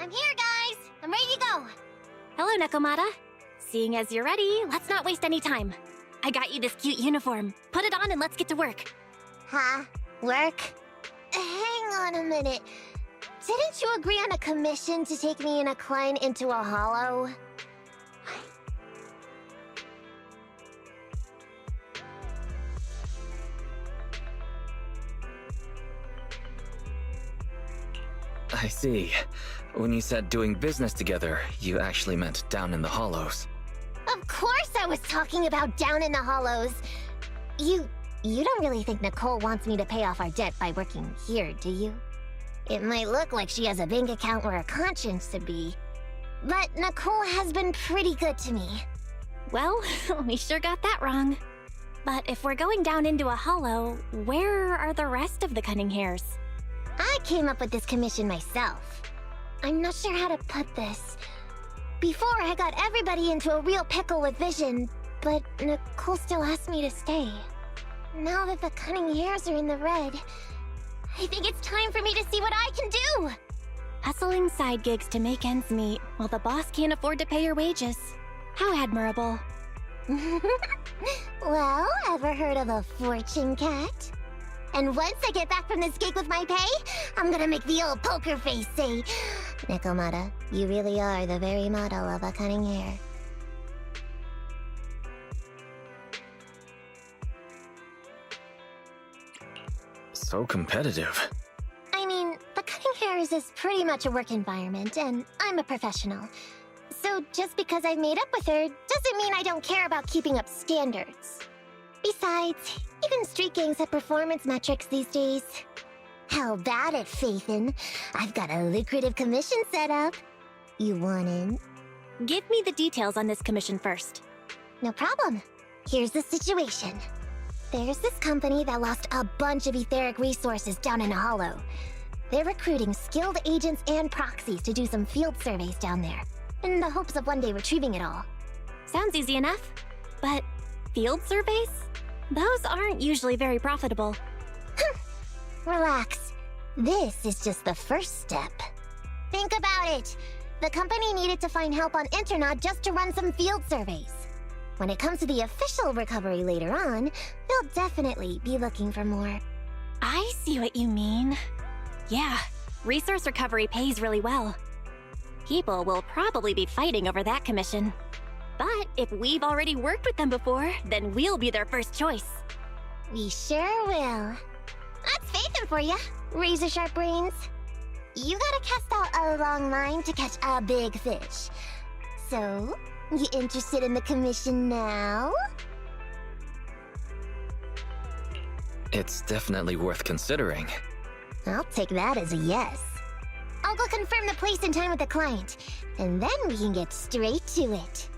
I'm here, guys! I'm ready to go! Hello, Nekomata. Seeing as you're ready, let's not waste any time. I got you this cute uniform. Put it on and let's get to work. Huh? Work? Hang on a minute. Didn't you agree on a commission to take me and a client into a hollow? I see. When you said doing business together, you actually meant down in the hollows. Of course I was talking about down in the hollows. You don't really think Nicole wants me to pay off our debt by working here, do you? It might look like she has a bank account where a conscience should be, but Nicole has been pretty good to me. Well, we sure got that wrong. But if we're going down into a hollow, where are the rest of the cunning hairs? I came up with this commission myself. I'm not sure how to put this. Before, I got everybody into a real pickle with vision, but Nicole still asked me to stay. Now that the cunning hairs are in the red, I think it's time for me to see what I can do! Hustling side gigs to make ends meet, while the boss can't afford to pay your wages. How admirable. Well, ever heard of a fortune cat? And once I get back from this gig with my pay, I'm gonna make the old poker face say, Nekomata, you really are the very model of a cunning hair. So competitive. I mean, the cunning hairs is pretty much a work environment, and I'm a professional. So just because I've made up with her doesn't mean I don't care about keeping up standards. Besides, even street gangs have performance metrics these days. How about it, Faithin? I've got a lucrative commission set up. You want in? Give me the details on this commission first. No problem. Here's the situation. There's this company that lost a bunch of etheric resources down in a hollow. They're recruiting skilled agents and proxies to do some field surveys down there, in the hopes of one day retrieving it all. Sounds easy enough. But field surveys? Those aren't usually very profitable. Relax. This is just the first step. Think about it. The company needed to find help on Internaut just to run some field surveys. When it comes to the official recovery later on, they'll definitely be looking for more. I see what you mean. Yeah, resource recovery pays really well. People will probably be fighting over that commission. But if we've already worked with them before, then we'll be their first choice. We sure will. That's Faithin for ya, razor-sharp brains. You gotta cast out a long line to catch a big fish. So, you interested in the commission now? It's definitely worth considering. I'll take that as a yes. I'll go confirm the place and time with the client, and then we can get straight to it.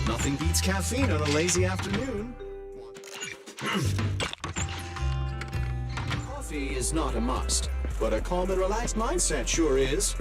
Nothing beats caffeine on a lazy afternoon. Coffee is not a must, but a calm and relaxed mindset sure is.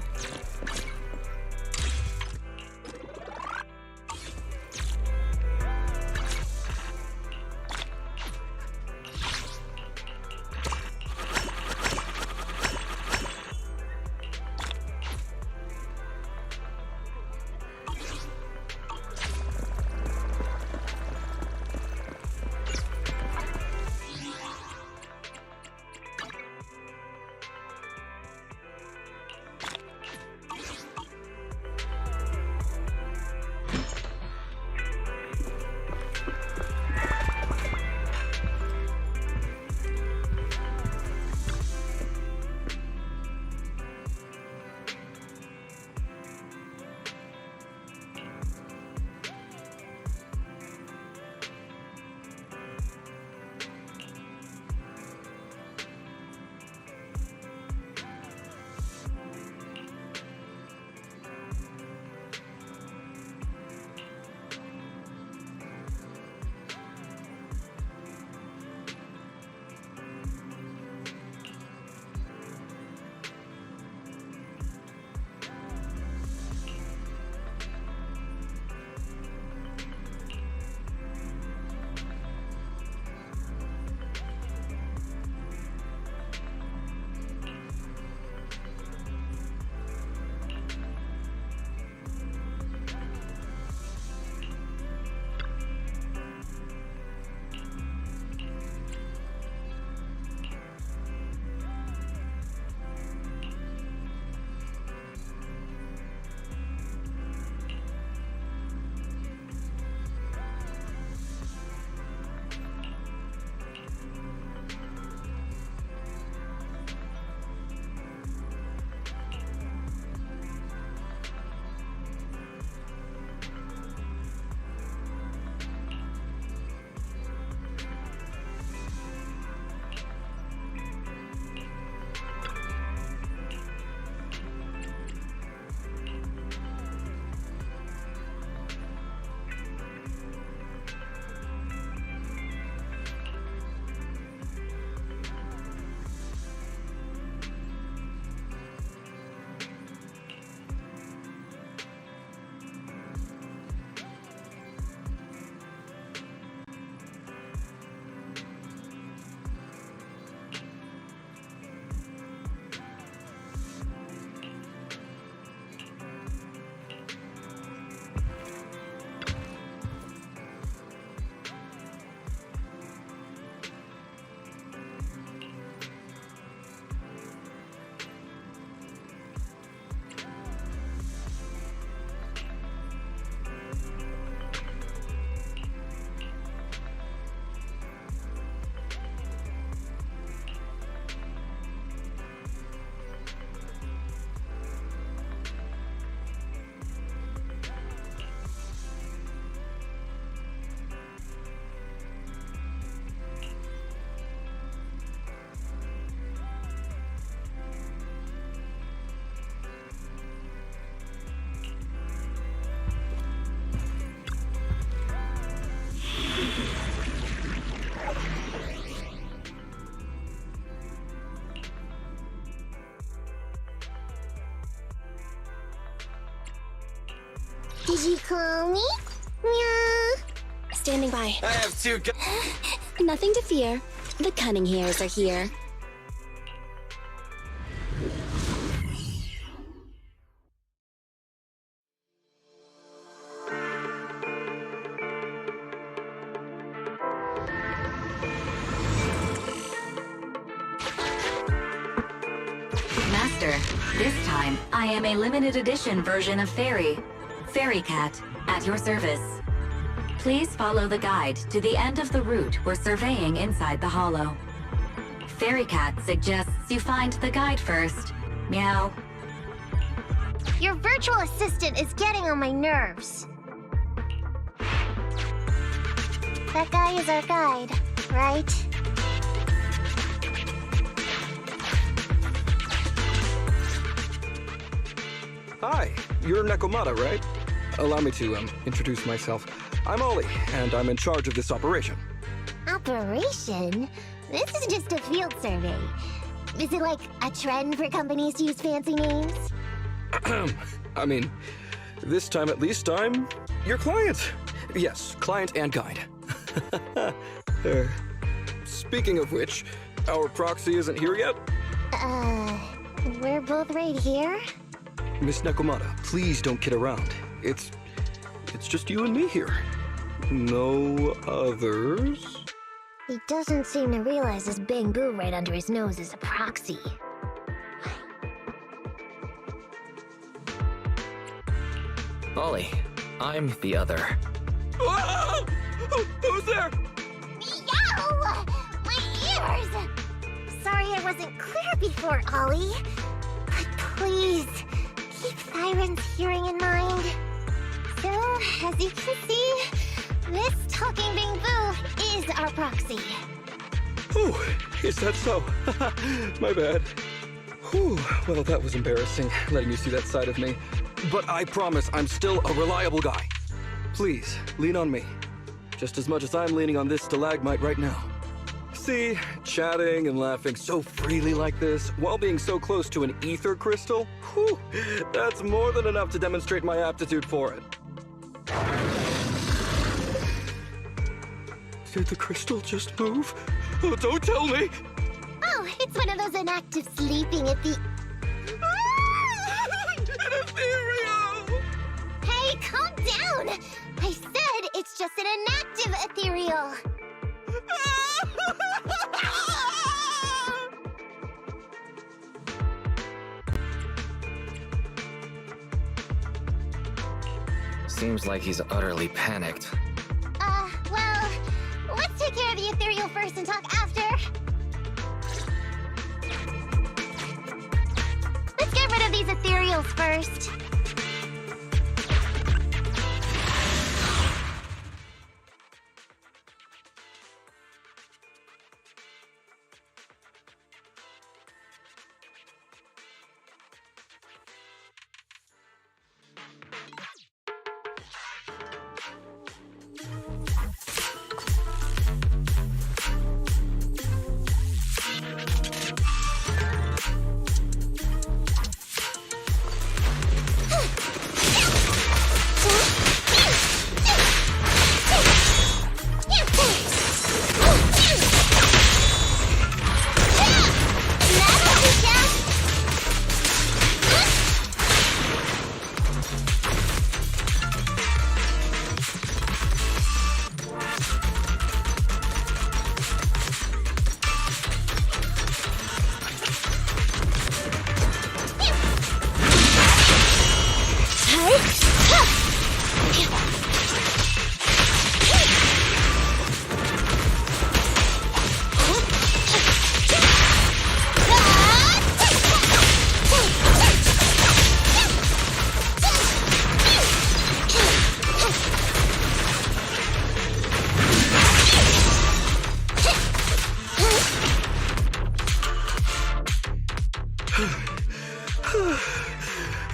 Did you call me? Yeah. Standing by. I have two Nothing to fear. The cunning hairs are here. Master, this time I am a limited edition version of Fairy Cat, at your service. Please follow the guide to the end of the route we're surveying inside the hollow. Fairy Cat suggests you find the guide first. Meow. Your virtual assistant is getting on my nerves. That guy is our guide, right? Hi, you're Nekomata, right? Allow me to, introduce myself. I'm Ollie, and I'm in charge of this operation. Operation? This is just a field survey. Is it like a trend for companies to use fancy names? I mean, this time at least I'm your client. Yes, client and guide. Speaking of which, our proxy isn't here yet? We're both right here? Miss Nekomata, please don't kid around. It's just you and me here. No others? He doesn't seem to realize this bamboo right under his nose is a proxy. Ollie, I'm the other. Ah! Who's there? Meow! My ears! Sorry I wasn't clear before, Ollie. But please, keep Thyron's hearing in mind. So, as you can see, this talking bamboo is our proxy. Oh, is that so? My bad. Whew, well, that was embarrassing, letting you see that side of me. But I promise I'm still a reliable guy. Please, lean on me. Just as much as I'm leaning on this stalagmite right now. See, chatting and laughing so freely like this, while being so close to an ether crystal, whew, that's more than enough to demonstrate my aptitude for it. Did the crystal just move? Oh, don't tell me! Oh, it's one of those inactive sleeping at the... An ethereal! Hey, calm down! I said it's just an inactive ethereal. Seems like he's utterly panicked. Well, let's take care of the ethereal first and talk after. Let's get rid of these ethereals first.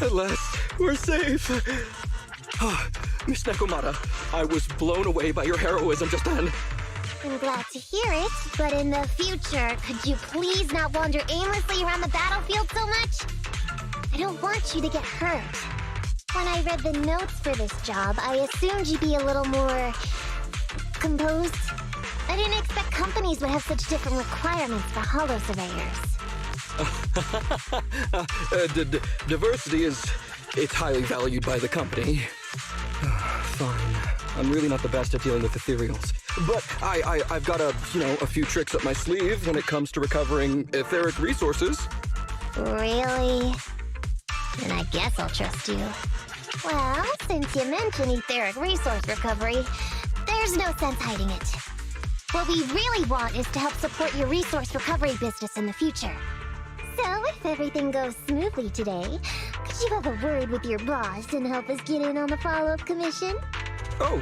At last, we're safe. Miss Nekomata, I was blown away by your heroism just then. I'm glad to hear it, but in the future, could you please not wander aimlessly around the battlefield so much? I don't want you to get hurt. When I read the notes for this job, I assumed you'd be a little more... composed. I didn't expect companies would have such different requirements for holo surveyors. Diversity it's highly valued by the company. Fine. I'm really not the best at dealing with ethereals. But I've got a few tricks up my sleeve when it comes to recovering etheric resources. Really? Then I guess I'll trust you. Well, since you mentioned etheric resource recovery, there's no sense hiding it. What we really want is to help support your resource recovery business in the future. So, if everything goes smoothly today, could you have a word with your boss and help us get in on the follow-up commission? Oh,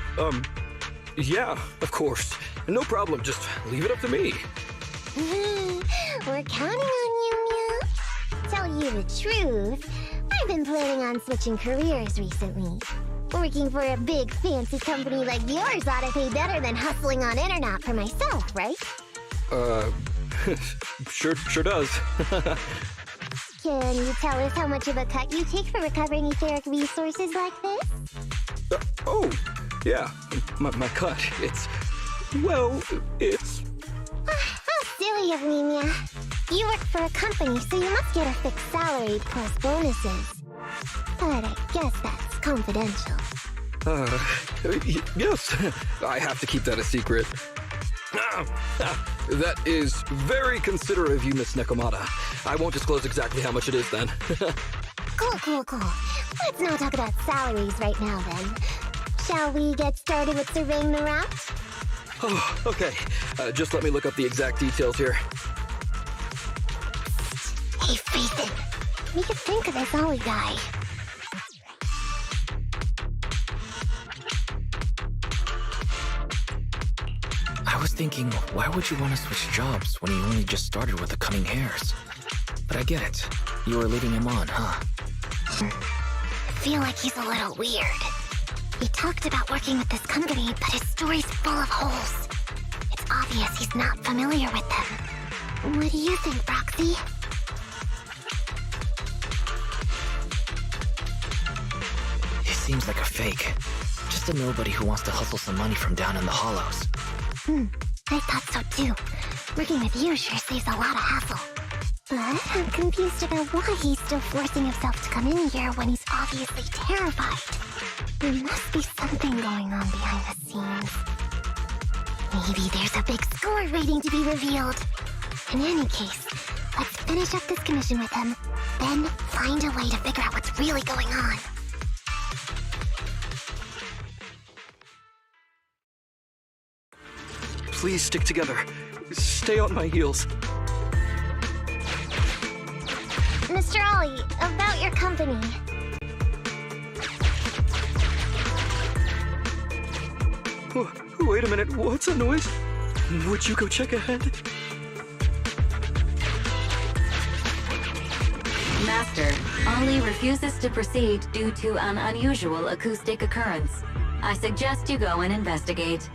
yeah, of course. No problem, just leave it up to me. We're counting on you, Mia. Tell you the truth, I've been planning on switching careers recently. Working for a big fancy company like yours ought to pay better than hustling on internet for myself, right? Sure does. Can you tell us how much of a cut you take for recovering etheric resources like this? Oh, yeah, my cut, it's... How silly of me, Mia. You work for a company, so you must get a fixed salary plus bonuses. But I guess that's confidential. Yes, I have to keep that a secret. That is very considerate of you, Miss Nekomata. I won't disclose exactly how much it is then. Cool. Let's not talk about salaries right now, then. Shall we get started with surveying the route? Oh, okay. Just let me look up the exact details here. Hey, Ethan. We could think of this Ollie guy. I was thinking, why would you want to switch jobs when you only just started with the cutting hairs? But I get it. You were leading him on, huh? I feel like he's a little weird. He talked about working with this company, but his story's full of holes. It's obvious he's not familiar with them. What do you think, Roxy? He seems like a fake. Just a nobody who wants to hustle some money from down in the hollows. I thought so too. Working with you sure saves a lot of hassle. But I'm confused about why he's still forcing himself to come in here when he's obviously terrified. There must be something going on behind the scenes. Maybe there's a big score waiting to be revealed. In any case, let's finish up this commission with him, then find a way to figure out what's really going on. Please stick together. Stay on my heels. Mr. Ollie, about your company. Wait a minute, what's that noise? Would you go check ahead? Master, Ollie refuses to proceed due to an unusual acoustic occurrence. I suggest you go and investigate.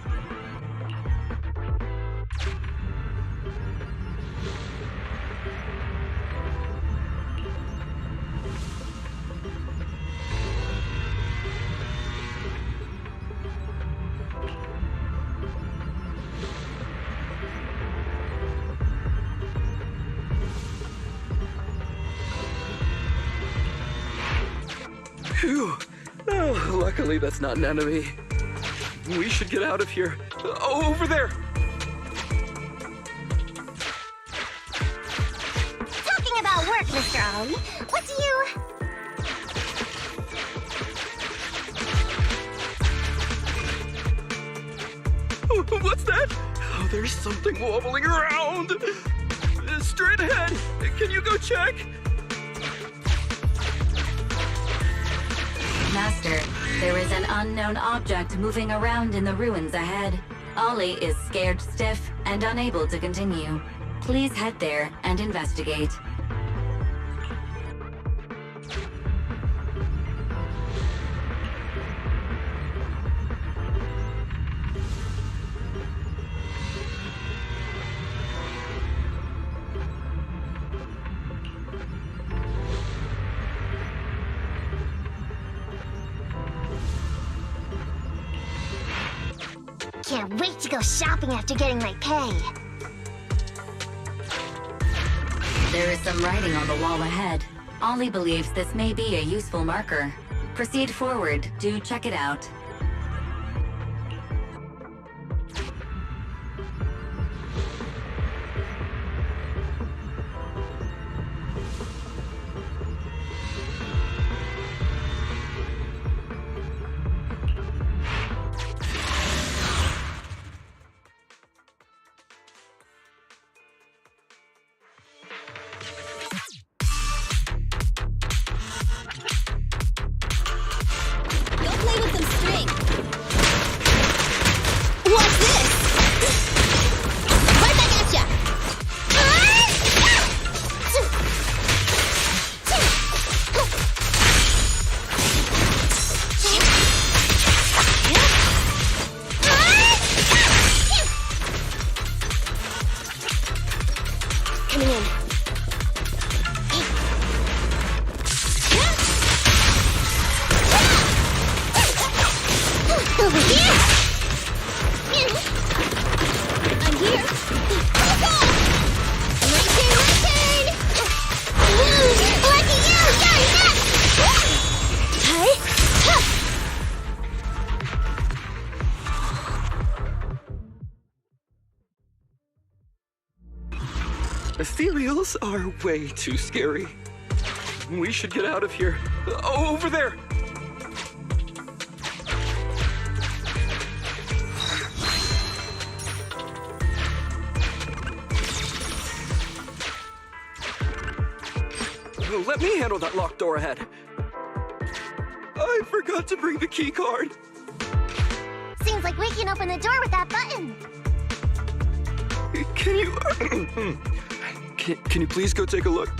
Phew. Oh, luckily that's not an enemy. We should get out of here. Oh, over there! Talking about work, Mr. Ollie, what do you... What's that? Oh, there's something wobbling around. Straight ahead. Can you go check? Master, there is an unknown object moving around in the ruins ahead. Ollie is scared stiff and unable to continue. Please head there and investigate. wait to go shopping after getting my pay. There is some writing on the wall ahead. Ollie believes this may be a useful marker. Proceed forward. Do check it out. Ethereals are way too scary. We should get out of here. Oh, over there! Let me handle that locked door ahead. I forgot to bring the key card. Seems like we can open the door with that button. Can you... Can you please go take a look?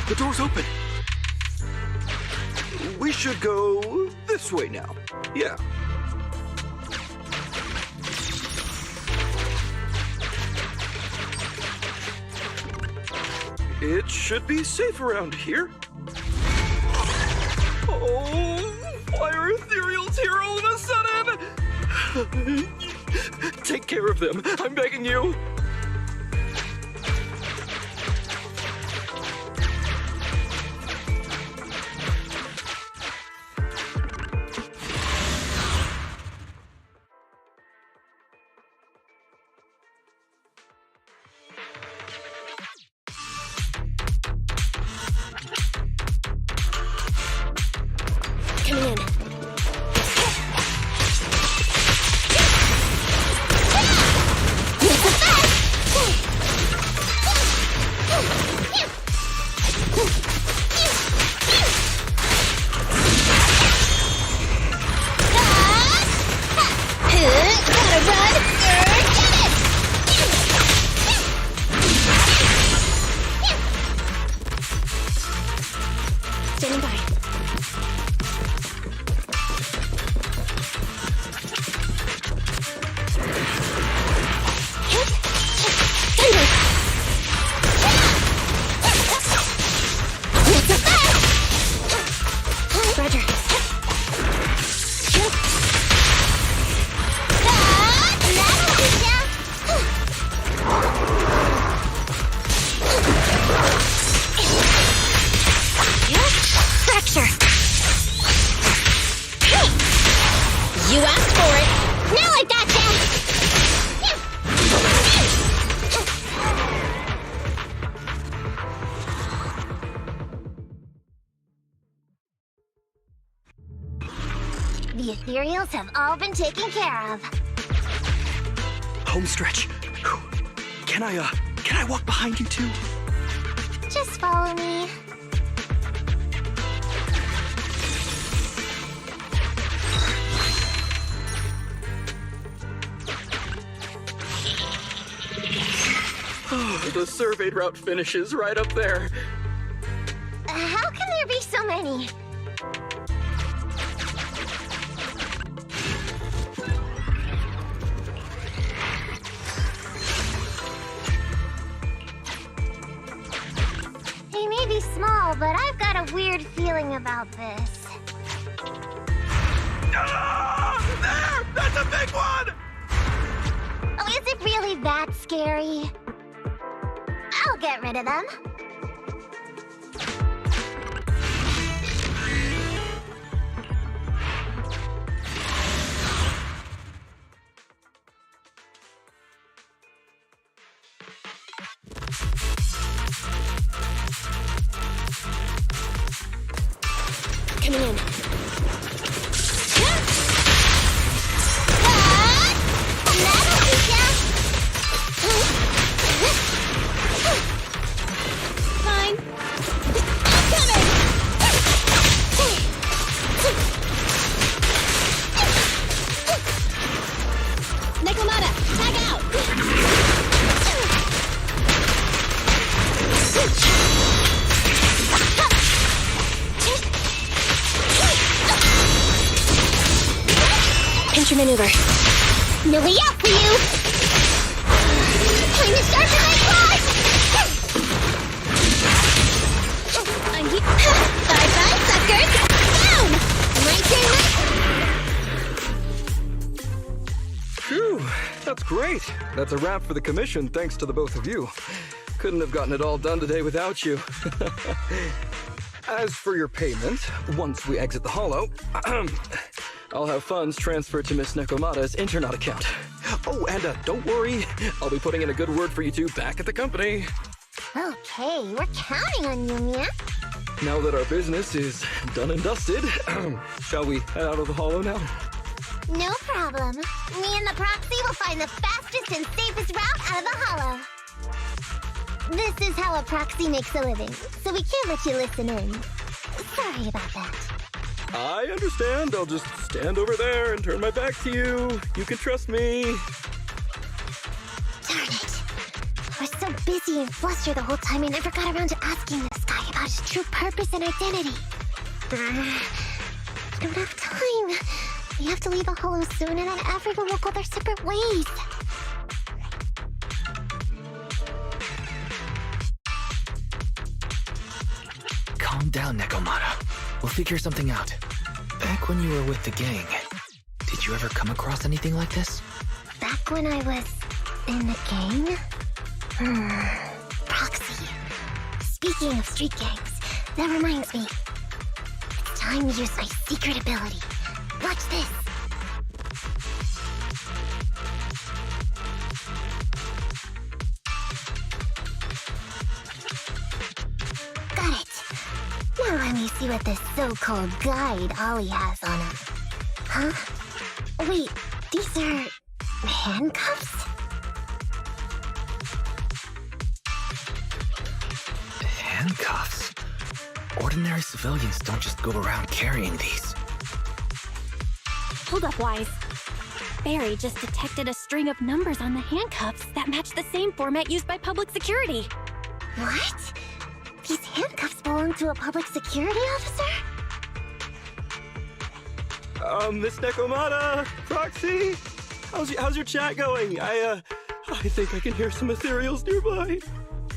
The door's open. We should go this way now. Yeah. It should be safe around here. Oh, why are ethereals here all of a sudden? Take care of them, I'm begging you. The ethereals have all been taken care of. Home stretch. Can I walk behind you too? Just follow me. The surveyed route finishes right up there. How can there be so many? They may be small, but I've got a weird feeling about this. There! That's a big one! Oh, is it really that scary? I'll get rid of them. Coming in. Fine. I'm coming! Nekomata, tag out! Pinch your maneuver. No way out for you! Time to sharpen my claws! I'm here. Bye-bye, suckers! Down! My turn, Phew, that's great. That's a wrap for the commission, thanks to the both of you. Couldn't have gotten it all done today without you. As for your payment, once we exit the hollow, I'll have funds transferred to Miss Nekomata's Internet account. Oh, and don't worry, I'll be putting in a good word for you two back at the company. Okay, we're counting on you, Mia. Now that our business is done and dusted, shall we head out of the hollow now? No problem. Me and the proxy will find the fastest and safest route out of the hollow. This is how a proxy makes a living, so we can't let you listen in. Sorry about that. I understand. I'll just stand over there and turn my back to you. You can trust me. Darn it. I was so busy and flustered the whole time I never got around to asking this guy about his true purpose and identity. I don't have time. We have to leave the hollow soon and then everyone will go their separate ways. Calm down, Nekomata. We'll figure something out. Back when you were with the gang, did you ever come across anything like this? Back when I was in the gang? Proxy. Speaking of street gangs, that reminds me. It's time to use my secret ability. Watch this. Got it. Now let me see what this so-called guide Ollie has on him. Huh? Wait, these are handcuffs? Handcuffs? Ordinary civilians don't just go around carrying these. Hold up, Wise. Barry just detected a string of numbers on the handcuffs that match the same format used by public security. What? These handcuffs belong to a public security officer? Miss Nekomata, Proxy, how's your chat going? I think I can hear some ethereals nearby.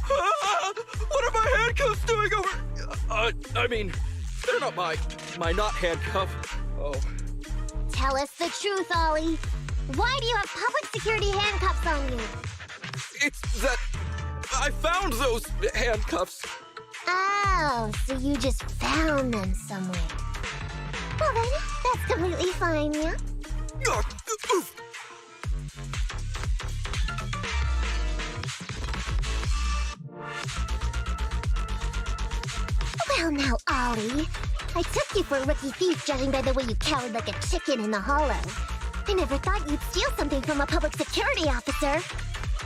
Ah, what are my handcuffs doing over? I mean, they're not my not handcuff. Oh. Tell us the truth, Ollie. Why do you have public security handcuffs on you? It's that I found those handcuffs. Oh, so you just found them somewhere. Well then, that's completely fine, yeah? Well now, Ollie. I took you for a rookie thief judging by the way you cowered like a chicken in the hollow. I never thought you'd steal something from a public security officer.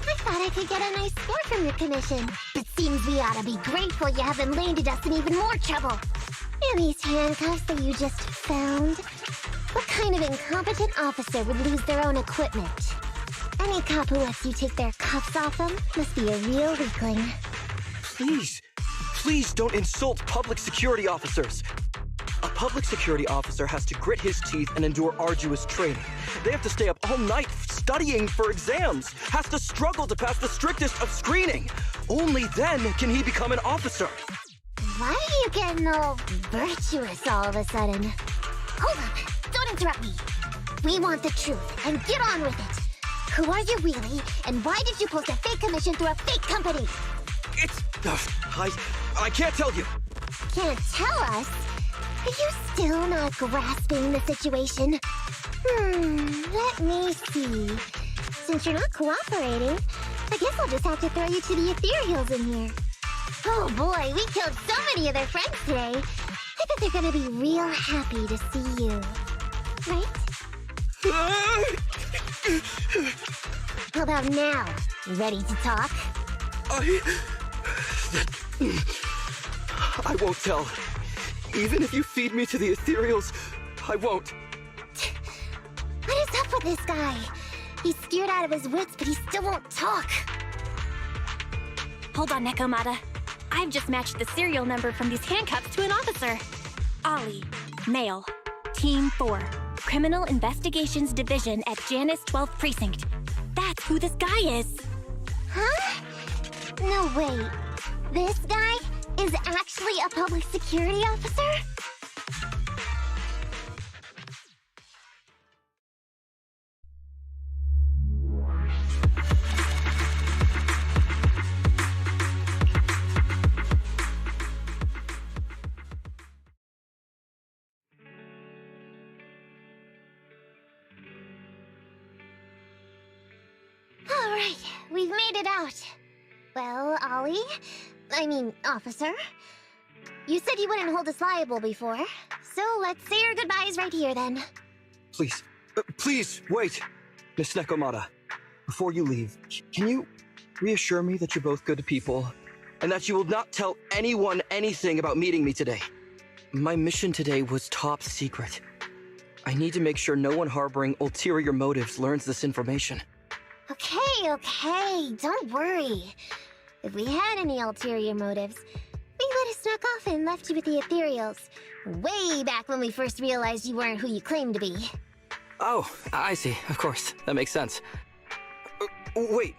I thought I could get a nice score from your commission. But seems we ought to be grateful you haven't landed us in even more trouble. And these handcuffs that you just found? What kind of incompetent officer would lose their own equipment? Any cop who lets you take their cuffs off them must be a real weakling. Please, Please don't insult public security officers. A public security officer has to grit his teeth and endure arduous training. They have to stay up all night studying for exams, has to struggle to pass the strictest of screening. Only then can he become an officer. Why are you getting all virtuous all of a sudden? Hold up! Don't interrupt me! We want the truth, and get on with it! Who are you really, and why did you post a fake commission through a fake company? It's... I can't tell you. Can't tell us? Are you still not grasping the situation? Let me see. Since you're not cooperating, I guess I'll just have to throw you to the ethereals in here. Oh boy, we killed so many of their friends today. I bet they're gonna be real happy to see you. Right? How about now? Ready to talk? I won't tell. Even if you feed me to the ethereals, I won't. What is up with this guy? He's scared out of his wits, but he still won't talk. Hold on, Nekomata. I've just matched the serial number from these handcuffs to an officer. Ollie, male, Team 4, Criminal Investigations Division at Janus 12th Precinct. That's who this guy is. Huh? No, wait. This guy is actually a public security officer? All right, we've made it out. Well, Ollie, officer, you said you wouldn't hold us liable before, so let's say our goodbyes right here then. Please, please, wait. Miss Nekomata, before you leave, can you reassure me that you're both good people, and that you will not tell anyone anything about meeting me today? My mission today was top secret. I need to make sure no one harboring ulterior motives learns this information. Okay, don't worry. If we had any ulterior motives, we would have snuck off and left you with the ethereals. Way back when we first realized you weren't who you claimed to be. Oh, I see. Of course. That makes sense. Wait,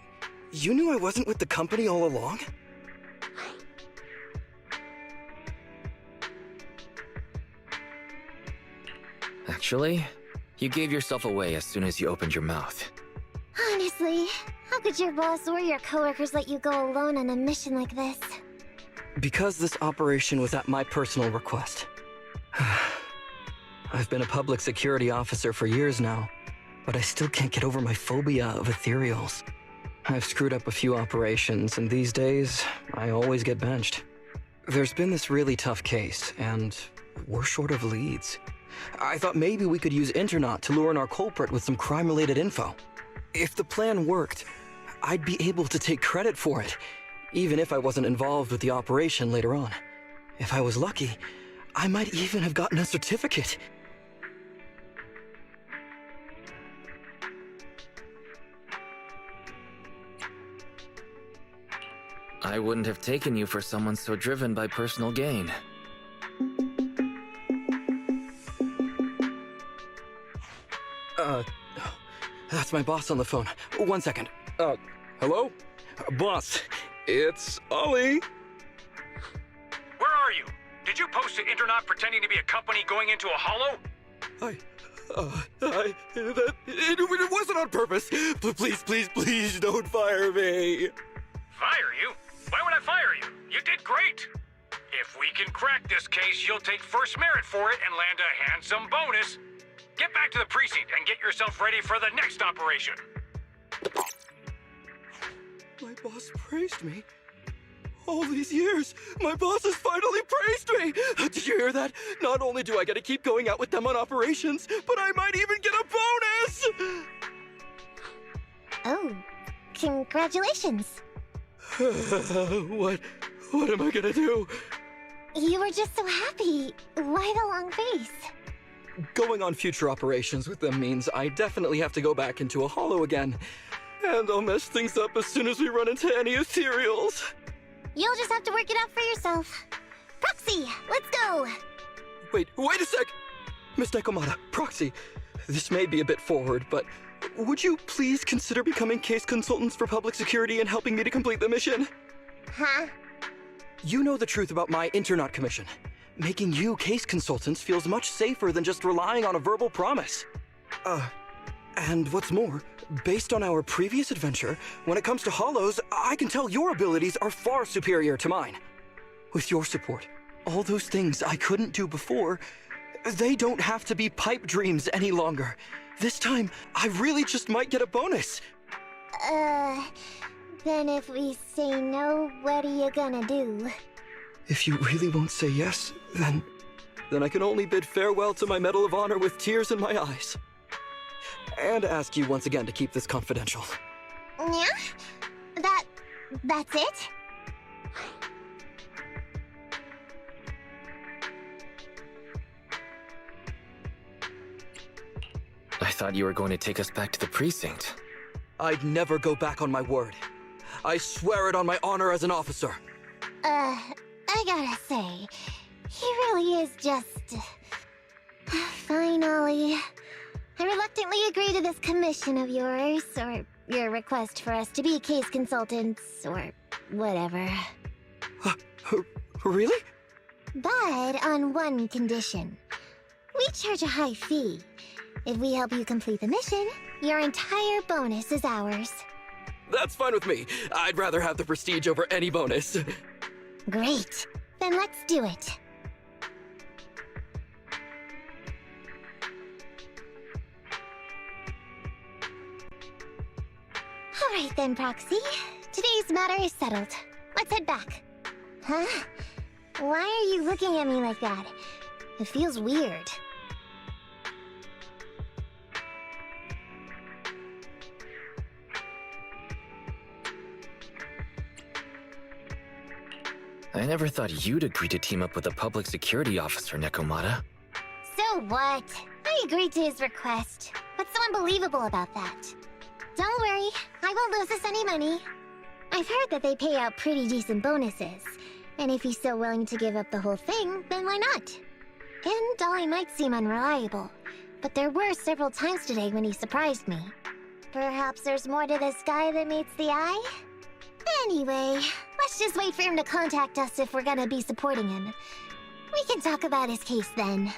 you knew I wasn't with the company all along? Actually, you gave yourself away as soon as you opened your mouth. Honestly, how could your boss or your coworkers let you go alone on a mission like this? Because this operation was at my personal request. I've been a public security officer for years now, but I still can't get over my phobia of ethereals. I've screwed up a few operations, and these days, I always get benched. There's been this really tough case, and we're short of leads. I thought maybe we could use Internaut to lure in our culprit with some crime-related info. If the plan worked, I'd be able to take credit for it, even if I wasn't involved with the operation later on. If I was lucky, I might even have gotten a certificate. I wouldn't have taken you for someone so driven by personal gain. That's my boss on the phone. 1 second. Hello? Boss, it's Ollie. Where are you? Did you post to Internaut pretending to be a company going into a hollow? It wasn't on purpose. Please don't fire me. Fire you? Why would I fire you? You did great. If we can crack this case, you'll take first merit for it and land a handsome bonus. Get back to the precinct and get yourself ready for the next operation. My boss praised me. All these years, my boss has finally praised me! Did you hear that? Not only do I get to keep going out with them on operations, but I might even get a bonus! Oh, congratulations. What am I gonna do? You were just so happy. Why the long face? Going on future operations with them means I definitely have to go back into a hollow again. And I'll mess things up as soon as we run into any ethereals. You'll just have to work it out for yourself. Proxy, let's go! Wait a sec! Miss Nekomata, Proxy, this may be a bit forward, but would you please consider becoming case consultants for public security and helping me to complete the mission? Huh? You know the truth about my Internaut commission. Making you case consultants feels much safer than just relying on a verbal promise. And what's more, based on our previous adventure, when it comes to hollows, I can tell your abilities are far superior to mine. With your support, all those things I couldn't do before, they don't have to be pipe dreams any longer. This time, I really just might get a bonus. Then if we say no, what are you gonna do? If you really won't say yes, then I can only bid farewell to my Medal of Honor with tears in my eyes. And ask you once again to keep this confidential. Yeah? That's it? I thought you were going to take us back to the precinct. I'd never go back on my word. I swear it on my honor as an officer. I gotta say, he really is just... Fine, Ollie. I reluctantly agree to this commission of yours, or your request for us to be case consultants, or whatever. Really? But on one condition. We charge a high fee. If we help you complete the mission, your entire bonus is ours. That's fine with me. I'd rather have the prestige over any bonus. Great. Then let's do it. Alright then, Proxy. Today's matter is settled. Let's head back. Huh? Why are you looking at me like that? It feels weird. I never thought you'd agree to team up with a public security officer, Nekomata. So what? I agreed to his request. What's so unbelievable about that? Don't worry, I won't lose us any money. I've heard that they pay out pretty decent bonuses. And if he's so willing to give up the whole thing, then why not? And Dolly might seem unreliable, but there were several times today when he surprised me. Perhaps there's more to this guy than meets the eye? Anyway, let's just wait for him to contact us if we're gonna be supporting him. We can talk about his case then.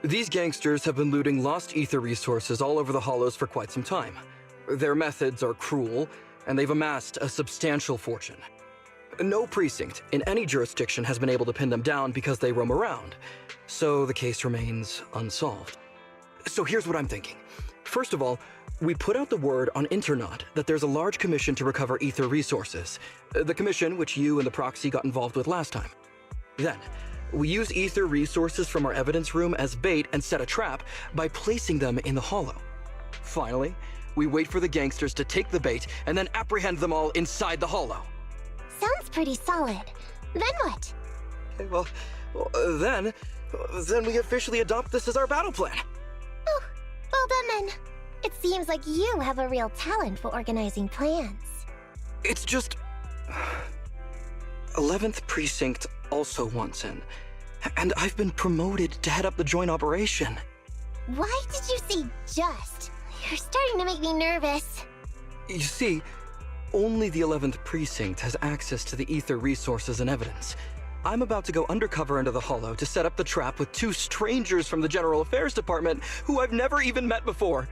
These gangsters have been looting lost ether resources all over the Hollows for quite some time. Their methods are cruel, and they've amassed a substantial fortune. No precinct in any jurisdiction has been able to pin them down because they roam around, so the case remains unsolved. So here's what I'm thinking. First of all, we put out the word on Internaut that there's a large commission to recover ether resources. The commission which you and the proxy got involved with last time. Then, we use ether resources from our evidence room as bait and set a trap by placing them in the Hollow. Finally, we wait for the gangsters to take the bait and then apprehend them all inside the Hollow. Sounds pretty solid. Then what? Okay, well, then we officially adopt this as our battle plan. Oh, well done then. It seems like you have a real talent for organizing plans. It's just... 11th Precinct also wants in, and I've been promoted to head up the joint operation. Why did you say just? You're starting to make me nervous. You see, only the 11th Precinct has access to the ether resources and evidence. I'm about to go undercover into the Hollow to set up the trap with 2 strangers from the General Affairs Department who I've never even met before.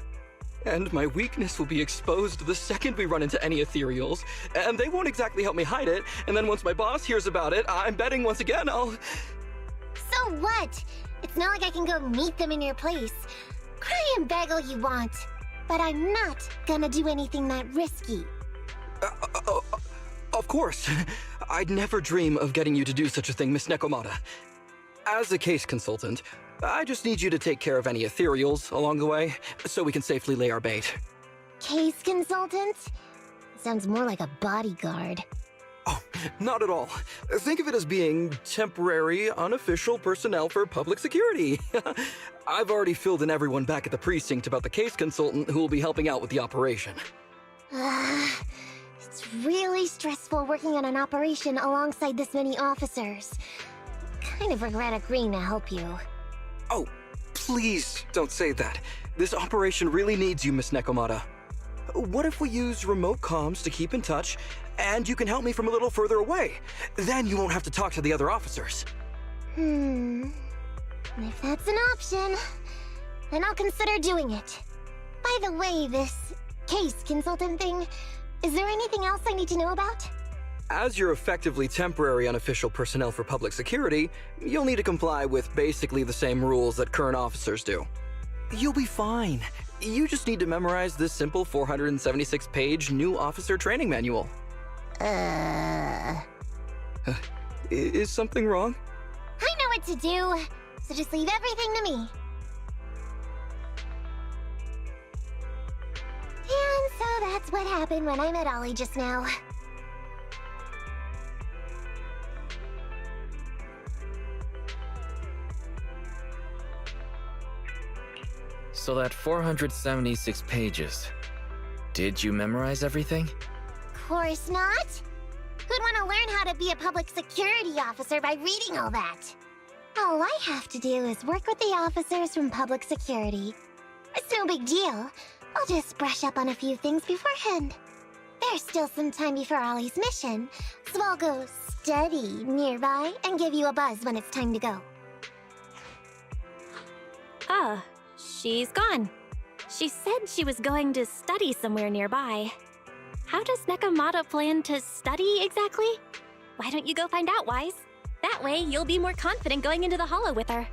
And my weakness will be exposed the second we run into any ethereals, and they won't exactly help me hide it, and then once my boss hears about it, I'm betting once again I'll... So what? It's not like I can go meet them in your place. Cry and beg all you want. But I'm not gonna do anything that risky. Of course. I'd never dream of getting you to do such a thing, Miss Nekomata. As a case consultant, I just need you to take care of any ethereals along the way, so we can safely lay our bait. Case consultant? Sounds more like a bodyguard. Oh, not at all. Think of it as being temporary, unofficial personnel for public security. I've already filled in everyone back at the precinct about the case consultant who will be helping out with the operation. It's really stressful working on an operation alongside this many officers. Kind of regret agreeing to help you. Oh, please don't say that. This operation really needs you, Miss Nekomata. What if we use remote comms to keep in touch, and you can help me from a little further away? Then you won't have to talk to the other officers. If that's an option, then I'll consider doing it. By the way, this case consultant thing, is there anything else I need to know about? As you're effectively temporary unofficial personnel for public security, you'll need to comply with basically the same rules that current officers do. You'll be fine. You just need to memorize this simple 476-page new officer training manual. Is something wrong? I know what to do, so just leave everything to me. And so that's what happened when I met Ollie just now. So that 476 pages. Did you memorize everything? Course not. Who'd want to learn how to be a public security officer by reading all that? All I have to do is work with the officers from public security. It's no big deal. I'll just brush up on a few things beforehand. There's still some time before Ollie's mission, so I'll go study nearby and give you a buzz when it's time to go. Ah, she's gone. She said she was going to study somewhere nearby. How does Nekomata plan to study exactly? Why don't you go find out, Wise? That way, you'll be more confident going into the Hollow with her.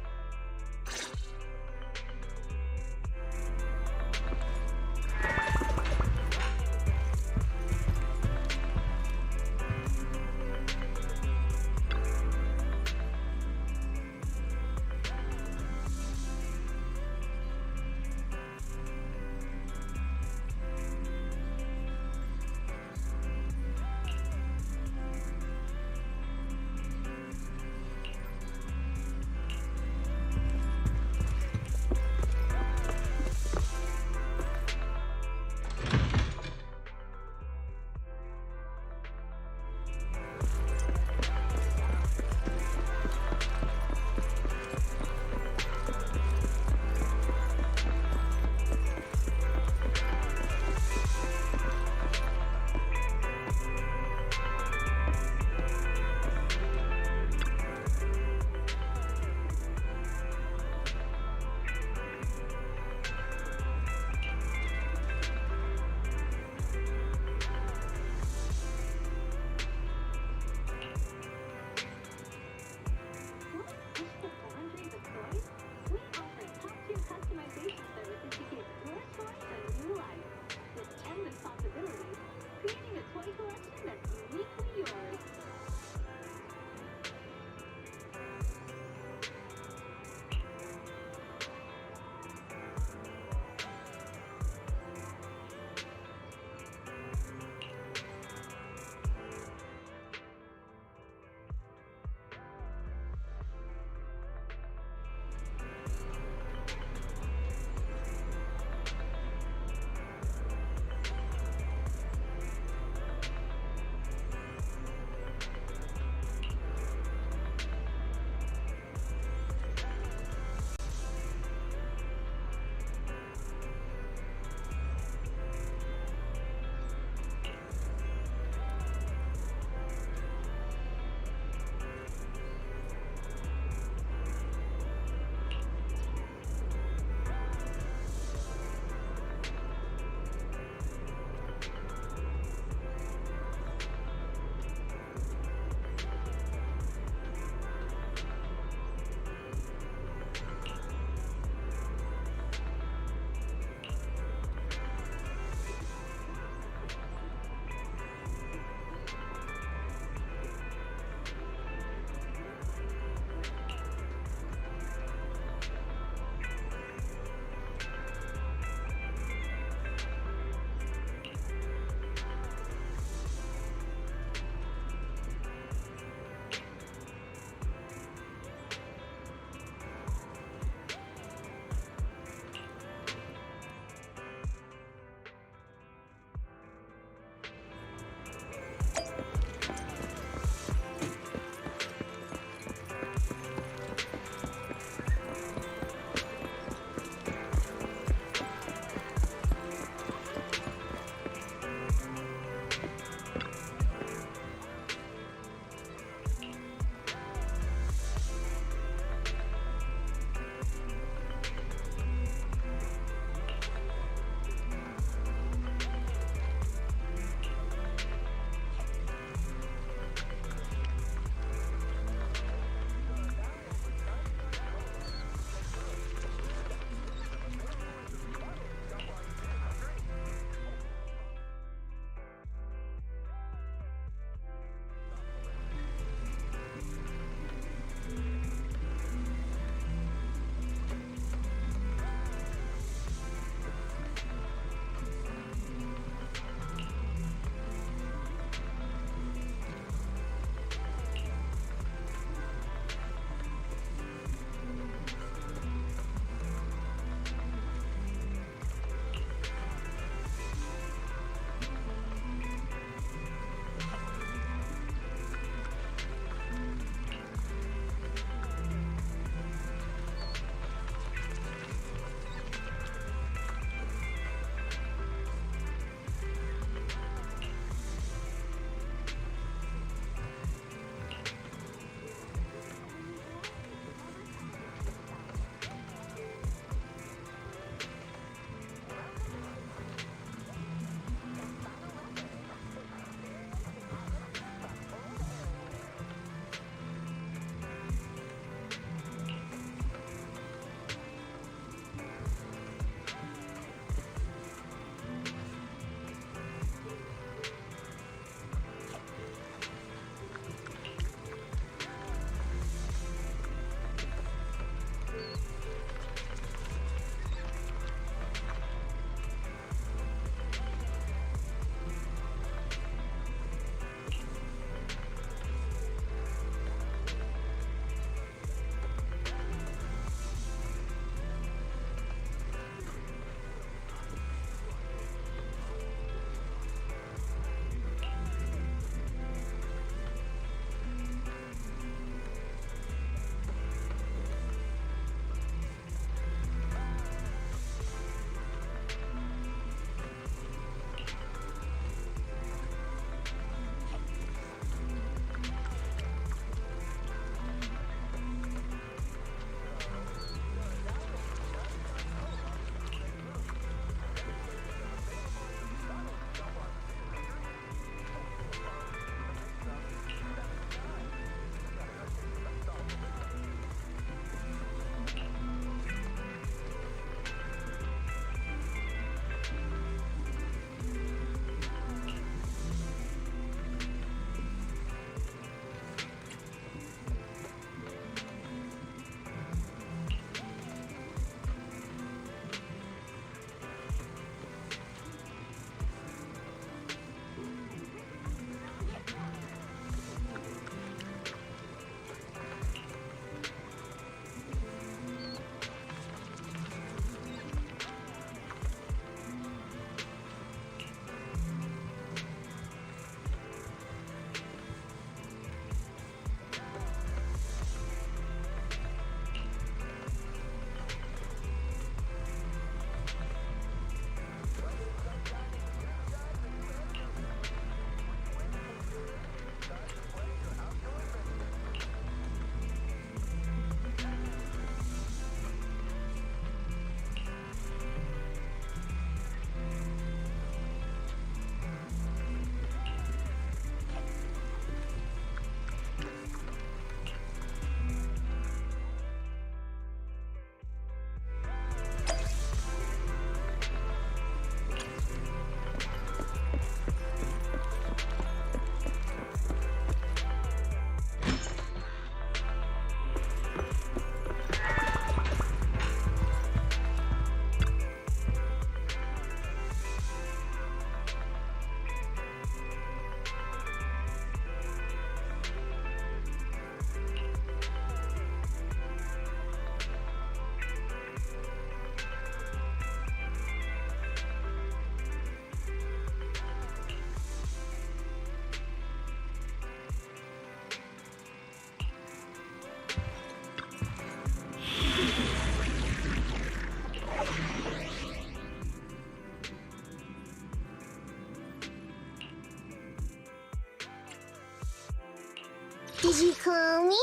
Did you call me?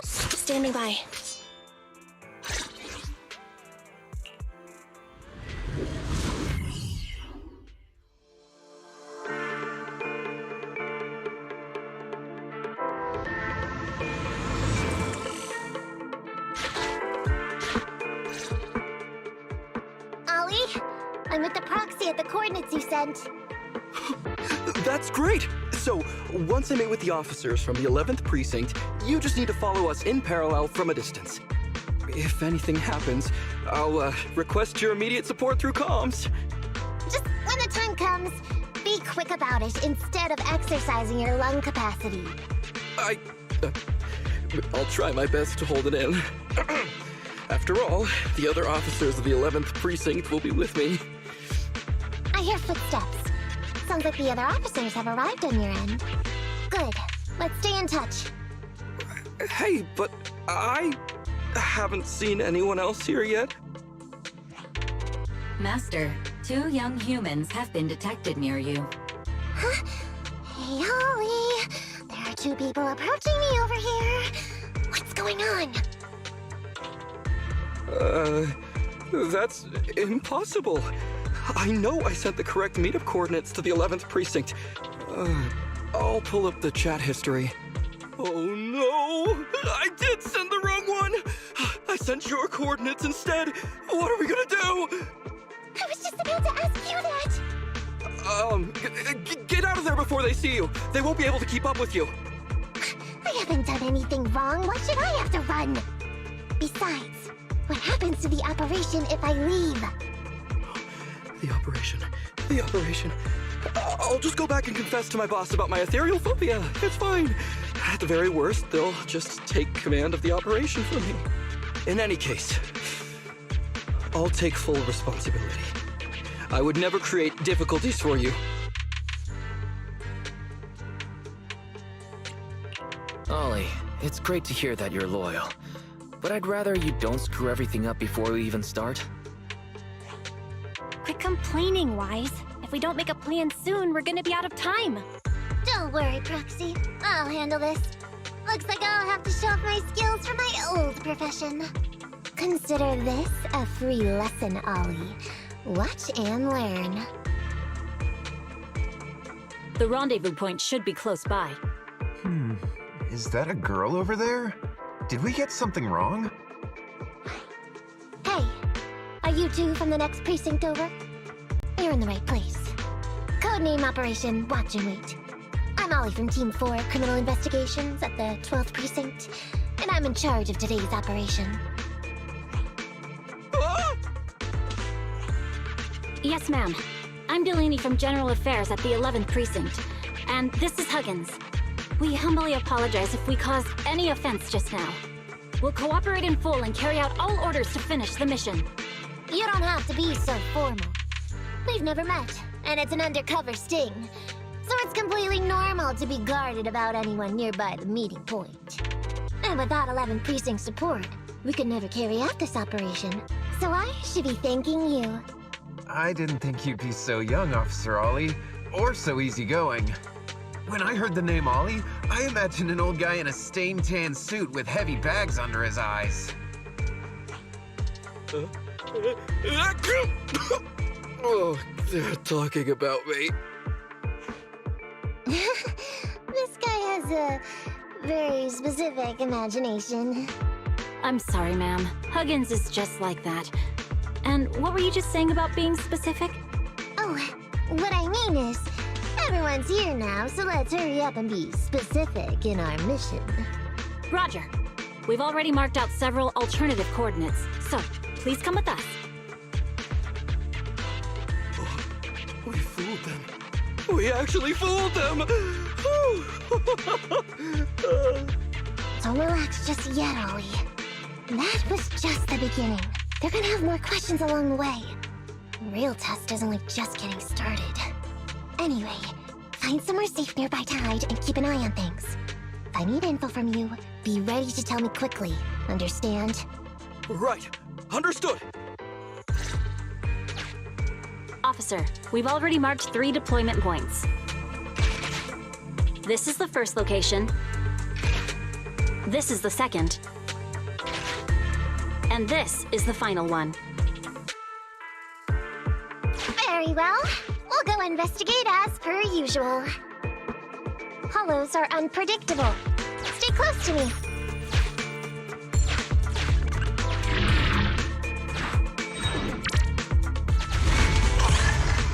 Standing by. Ollie, I'm with the proxy at the coordinates you sent. That's great! So, once I meet with the officers from the 11th Precinct, you just need to follow us in parallel from a distance. If anything happens, I'll request your immediate support through comms. Just when the time comes, be quick about it instead of exercising your lung capacity. I'll try my best to hold it in. After all, the other officers of the 11th Precinct will be with me. I hear footsteps. Sounds like the other officers have arrived on your end. Good. Let's stay in touch. Hey, but I haven't seen anyone else here yet. Master, 2 young humans have been detected near you. Huh? Hey, Ollie. There are 2 people approaching me over here. What's going on? That's impossible. I know I sent the correct meetup coordinates to the 11th Precinct. I'll pull up the chat history. Oh no! I did send the wrong one! I sent your coordinates instead! What are we gonna do? I was just about to ask you that! Get out of there before they see you! They won't be able to keep up with you! I haven't done anything wrong. Why should I have to run? Besides, what happens to the operation if I leave? The operation. I'll just go back and confess to my boss about my ethereal phobia. It's fine. At the very worst, they'll just take command of the operation from me. In any case, I'll take full responsibility. I would never create difficulties for you. Ollie, it's great to hear that you're loyal. But I'd rather you don't screw everything up before we even start. Quit complaining, Wise. If we don't make a plan soon, we're gonna be out of time. Don't worry, Proxy. I'll handle this. Looks like I'll have to show off my skills from my old profession. Consider this a free lesson, Ollie. Watch and learn. The rendezvous point should be close by. Is that a girl over there? Did we get something wrong? Hey, are you 2 from the next precinct over? You're in the right place. Codename Operation Watch and Wait. I'm Ollie from Team 4 Criminal Investigations at the 12th Precinct, and I'm in charge of today's operation. Yes, ma'am. I'm Delaney from General Affairs at the 11th Precinct, and this is Huggins. We humbly apologize if we caused any offense just now. We'll cooperate in full and carry out all orders to finish the mission. You don't have to be so formal. We've never met, and it's an undercover sting. So it's completely normal to be guarded about anyone nearby the meeting point. And without 11th Precinct support, we could never carry out this operation. So I should be thanking you. I didn't think you'd be so young, Officer Ollie, or so easygoing. When I heard the name Ollie, I imagined an old guy in a stained tan suit with heavy bags under his eyes. Oh, they're talking about me. This guy has a very specific imagination. I'm sorry, ma'am. Huggins is just like that. And what were you just saying about being specific? Oh, what I mean is, everyone's here now, so let's hurry up and be specific in our mission. Roger. We've already marked out several alternative coordinates, so please come with us. We fooled them. We actually fooled them! Don't relax just yet, Ollie. That was just the beginning. They're gonna have more questions along the way. The real test is only just getting started. Anyway, find somewhere safe nearby to hide and keep an eye on things. If I need info from you, be ready to tell me quickly. Understand? Right. Understood. Officer, we've already marked 3 deployment points. This is the first location. This is the second. And this is the final one. Very well. We'll go investigate as per usual. Hollows are unpredictable. Stay close to me.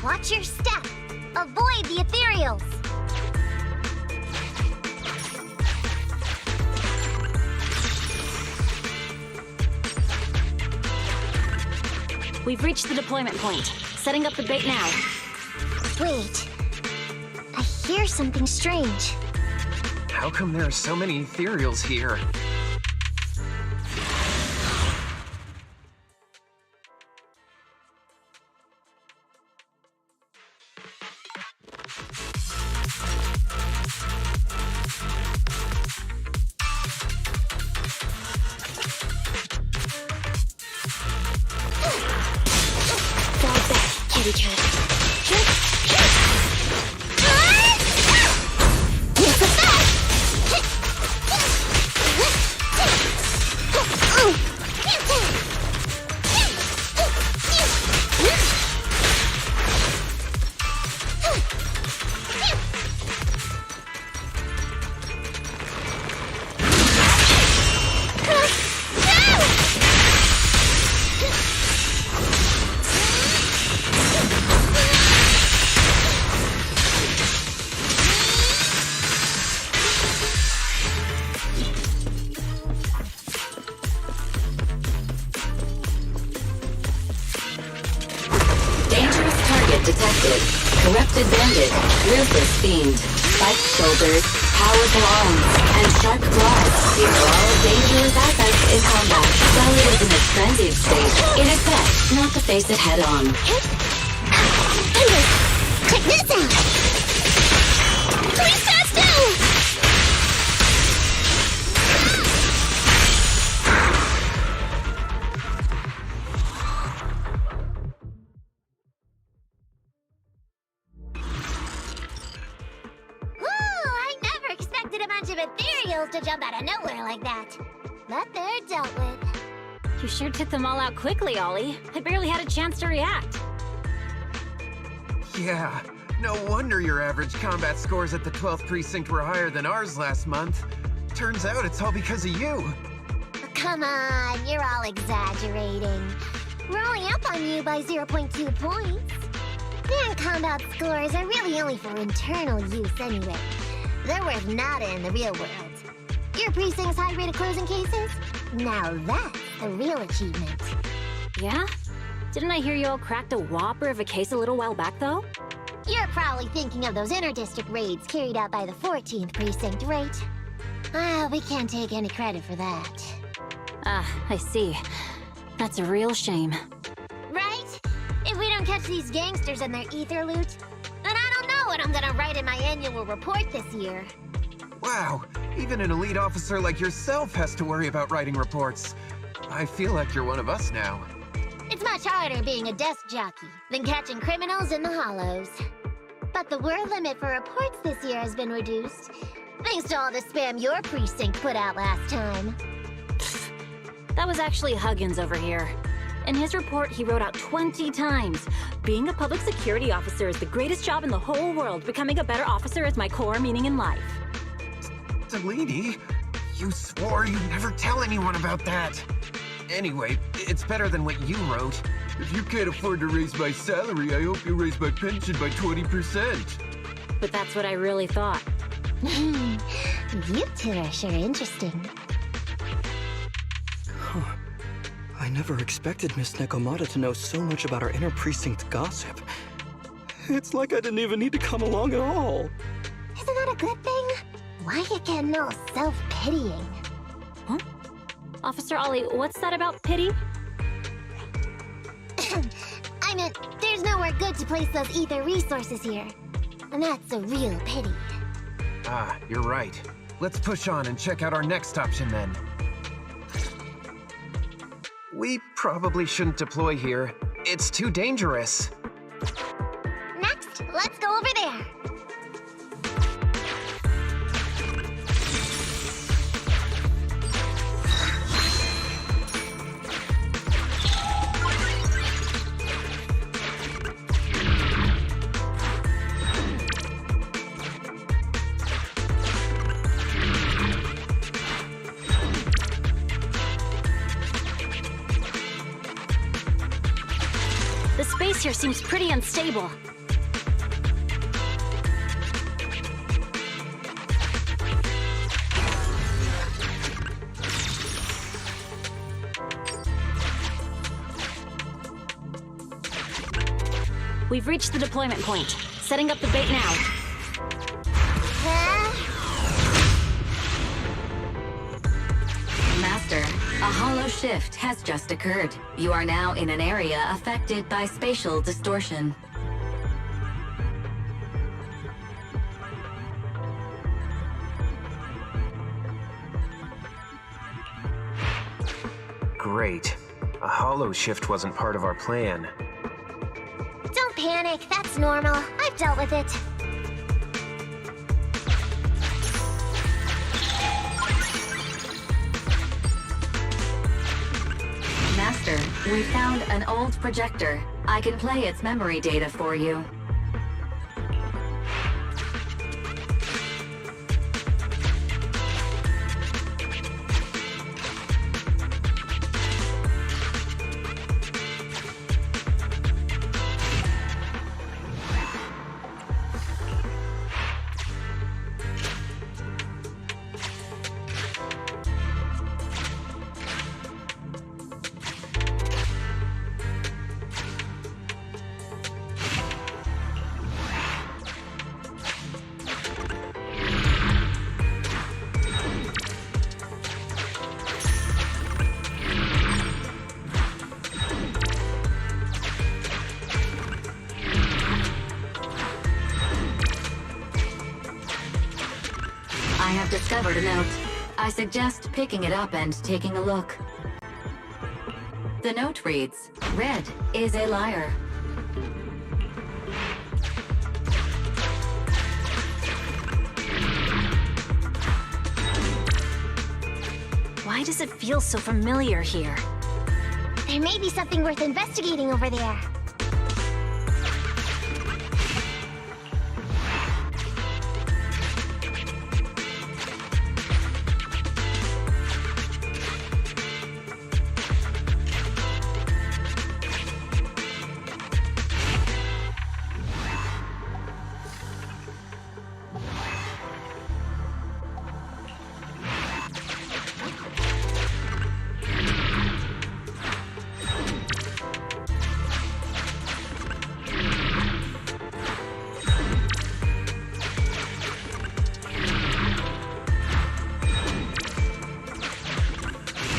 Watch your step. Avoid the ethereals. We've reached the deployment point. Setting up the bait now. Wait. I hear something strange. How come there are so many ethereals here? Kitty cat. Detected. Corrupted bandit, ruthless fiend, spiked shoulders, powerful arms, and sharp claws. These are all dangerous assets in combat. While it is in its frenzied state, it is best not to face it head on. Check this out! Please fast down! To jump out of nowhere like that. But they're dealt with. You sure took them all out quickly, Ollie. I barely had a chance to react. Yeah, no wonder your average combat scores at the 12th precinct were higher than ours last month. Turns out it's all because of you. Come on, you're all exaggerating. We're only up on you by 0.2 points. Non-combat scores are really only for internal use anyway. They're worth nada in the real world. Your precinct's high rate of closing cases? Now that's the real achievement. Yeah? Didn't I hear you all cracked a whopper of a case a little while back, though? You're probably thinking of those inter-district raids carried out by the 14th precinct, right? We can't take any credit for that. I see. That's a real shame. Right? If we don't catch these gangsters and their ether loot, then I don't know what I'm gonna write in my annual report this year. Wow, even an elite officer like yourself has to worry about writing reports. I feel like you're one of us now. It's much harder being a desk jockey than catching criminals in the hollows. But the word limit for reports this year has been reduced, thanks to all the spam your precinct put out last time. That was actually Huggins over here. In his report, he wrote out 20 times. Being a public security officer is the greatest job in the whole world. Becoming a better officer is my core meaning in life. Delaney, you swore you'd never tell anyone about that. Anyway, it's better than what you wrote. If you can't afford to raise my salary, I hope you raise my pension by 20%. But that's what I really thought. You two are sure interesting. Huh. I never expected Miss Nekomata to know so much about our inter-precinct gossip. It's like I didn't even need to come along at all. Isn't that a good thing? Why you getting all self-pitying? Huh? Officer Ollie, what's that about pity? I meant, there's nowhere good to place those ether resources here. And that's a real pity. Ah, you're right. Let's push on and check out our next option then. We probably shouldn't deploy here. It's too dangerous. Next, let's go over there. space here seems pretty unstable. We've reached the deployment point. Setting up the bait now. Master, a hollow shift has just occurred. You are now in an area affected by spatial distortion. Great. A hollow shift wasn't part of our plan. Don't panic, that's normal. I've dealt with it. Master, we found an old projector. I can play its memory data for you. I have discovered a note. I suggest picking it up and taking a look. The note reads, "Red is a liar." Why does it feel so familiar here? There may be something worth investigating over there.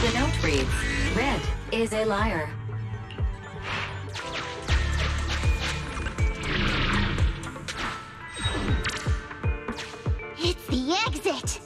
The note reads, "Red is a liar." It's the exit!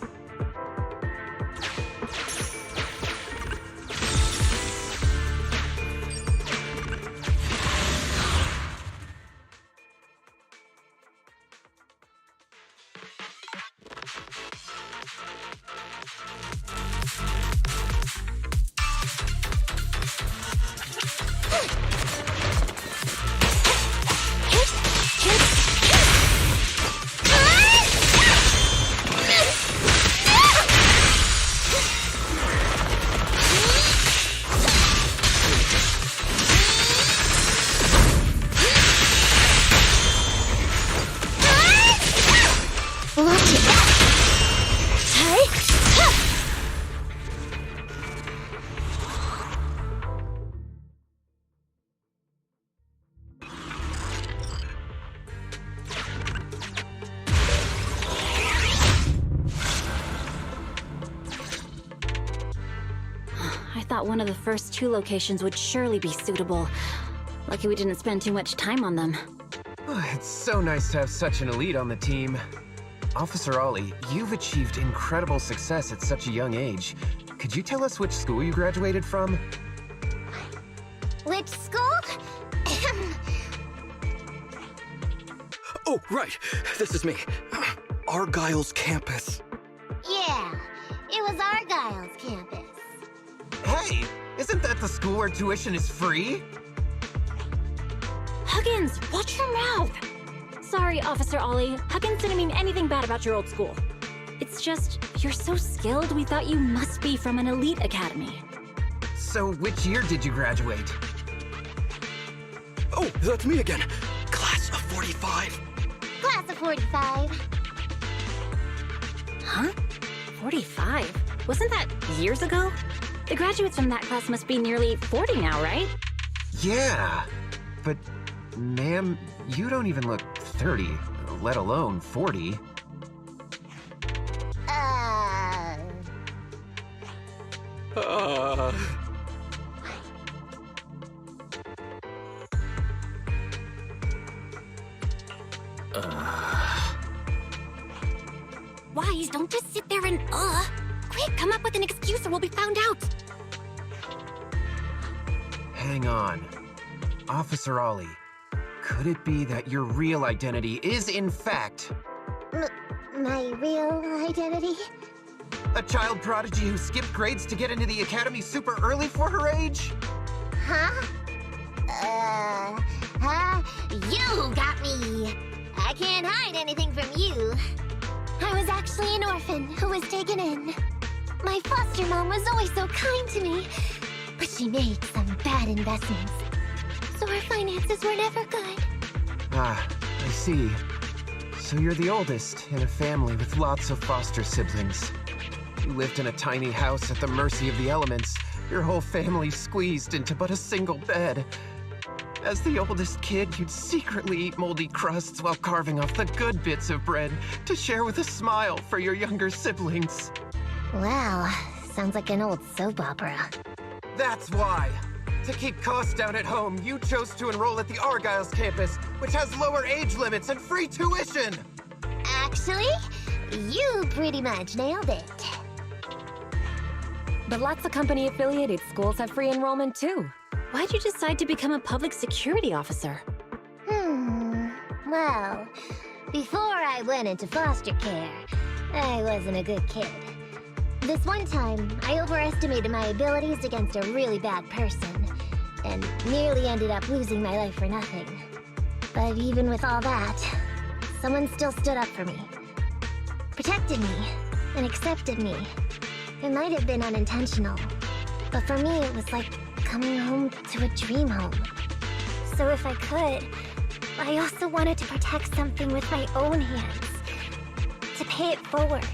I thought one of the first two locations would surely be suitable. Lucky we didn't spend too much time on them. It's so nice to have such an elite on the team. Officer Ollie, you've achieved incredible success at such a young age. Could you tell us which school you graduated from? Which school? Oh, right. This is me. Argyle's campus. Yeah, it was Argyle's campus. Hey, isn't that the school where tuition is free? Huggins, watch your mouth! Sorry, Officer Ollie. Huggins didn't mean anything bad about your old school. It's just, you're so skilled, we thought you must be from an elite academy. So which year did you graduate? Oh, that's me again. Class of 45. Class of 45. Huh? 45? Wasn't that years ago? The graduates from that class must be nearly 40 now, right? Yeah, but ma'am, you don't even look 30, let alone 40. Wise, don't just sit there and Quick, come up with an excuse or we'll be found out. Hang on. Officer Ollie, could it be that your real identity is, in fact, My real identity? a child prodigy who skipped grades to get into the academy super early for her age? Huh? You got me! I can't hide anything from you. I was actually an orphan who was taken in. My foster mom was always so kind to me, but she made some bad investments. So our finances were never good. Ah, I see. So you're the oldest in a family with lots of foster siblings. You lived in a tiny house at the mercy of the elements, your whole family squeezed into but a single bed. As the oldest kid, you'd secretly eat moldy crusts while carving off the good bits of bread to share with a smile for your younger siblings. Wow, sounds like an old soap opera. That's why. To keep costs down at home, you chose to enroll at the Argyle's campus, which has lower age limits and free tuition! Actually, you pretty much nailed it. But lots of company-affiliated schools have free enrollment too. Why'd you decide to become a public security officer? Well, before I went into foster care, I wasn't a good kid. This one time, I overestimated my abilities against a really bad person, and nearly ended up losing my life for nothing. But even with all that, someone still stood up for me, protected me, and accepted me. It might have been unintentional, but for me it was like coming home to a dream home. So if I could, I also wanted to protect something with my own hands, to pay it forward.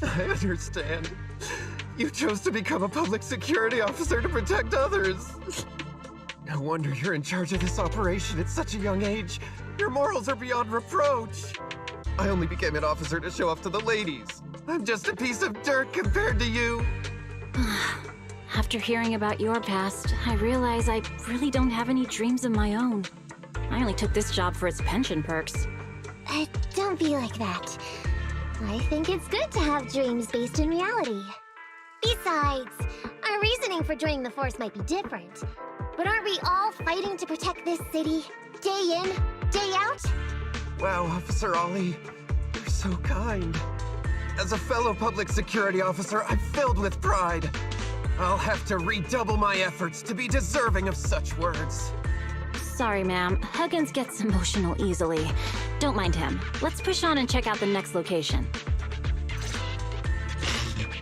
I understand. You chose to become a public security officer to protect others. No wonder you're in charge of this operation at such a young age. Your morals are beyond reproach. I only became an officer to show off to the ladies. I'm just a piece of dirt compared to you. After hearing about your past, I realize I really don't have any dreams of my own. I only took this job for its pension perks. Don't be like that. I think it's good to have dreams based in reality. Besides, our reasoning for joining the Force might be different. But aren't we all fighting to protect this city, day in, day out? Wow, Officer Ollie, you're so kind. As a fellow public security officer, I'm filled with pride. I'll have to redouble my efforts to be deserving of such words. Sorry, ma'am. Huggins gets emotional easily. Don't mind him. Let's push on and check out the next location.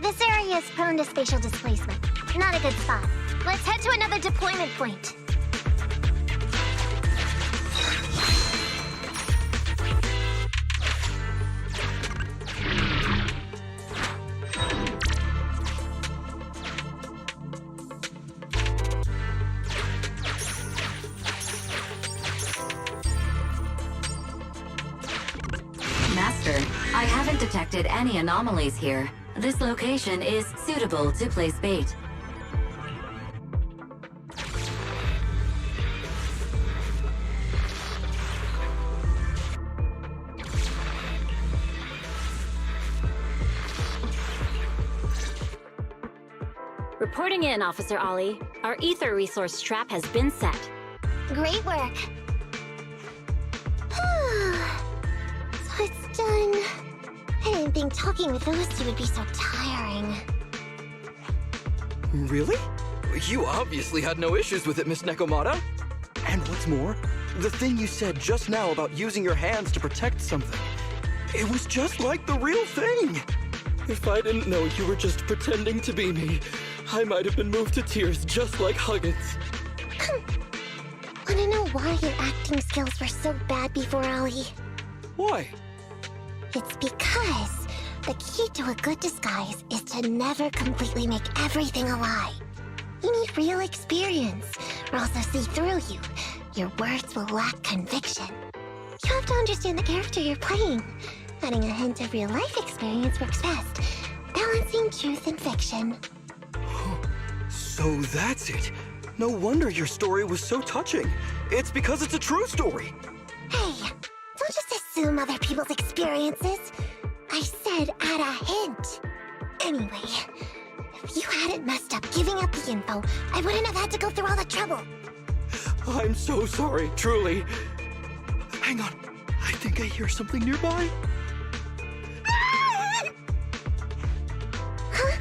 This area is prone to spatial displacement. Not a good spot. Let's head to another deployment point. Master, I haven't detected any anomalies here. This location is suitable to place bait. Reporting in, Officer Ollie. Our ether resource trap has been set. Great work. So it's done. I didn't think talking with Lucy would be so tiring. Really? You obviously had no issues with it, Miss Nekomata. And what's more, the thing you said just now about using your hands to protect something, it was just like the real thing. If I didn't know you were just pretending to be me, I might have been moved to tears just like Huggins. Wanna know why your acting skills were so bad before, Ollie? Why? It's because the key to a good disguise is to never completely make everything a lie. You need real experience, or else they'll see through you. Your words will lack conviction. You have to understand the character you're playing. Adding a hint of real-life experience works best, balancing truth and fiction. So that's it. No wonder your story was so touching. It's because it's a true story. Hey, don't just assume other people's experiences. I said add a hint. Anyway, if you hadn't messed up giving up the info, I wouldn't have had to go through all the trouble. I'm so sorry, truly. Hang on, I think I hear something nearby. Huh?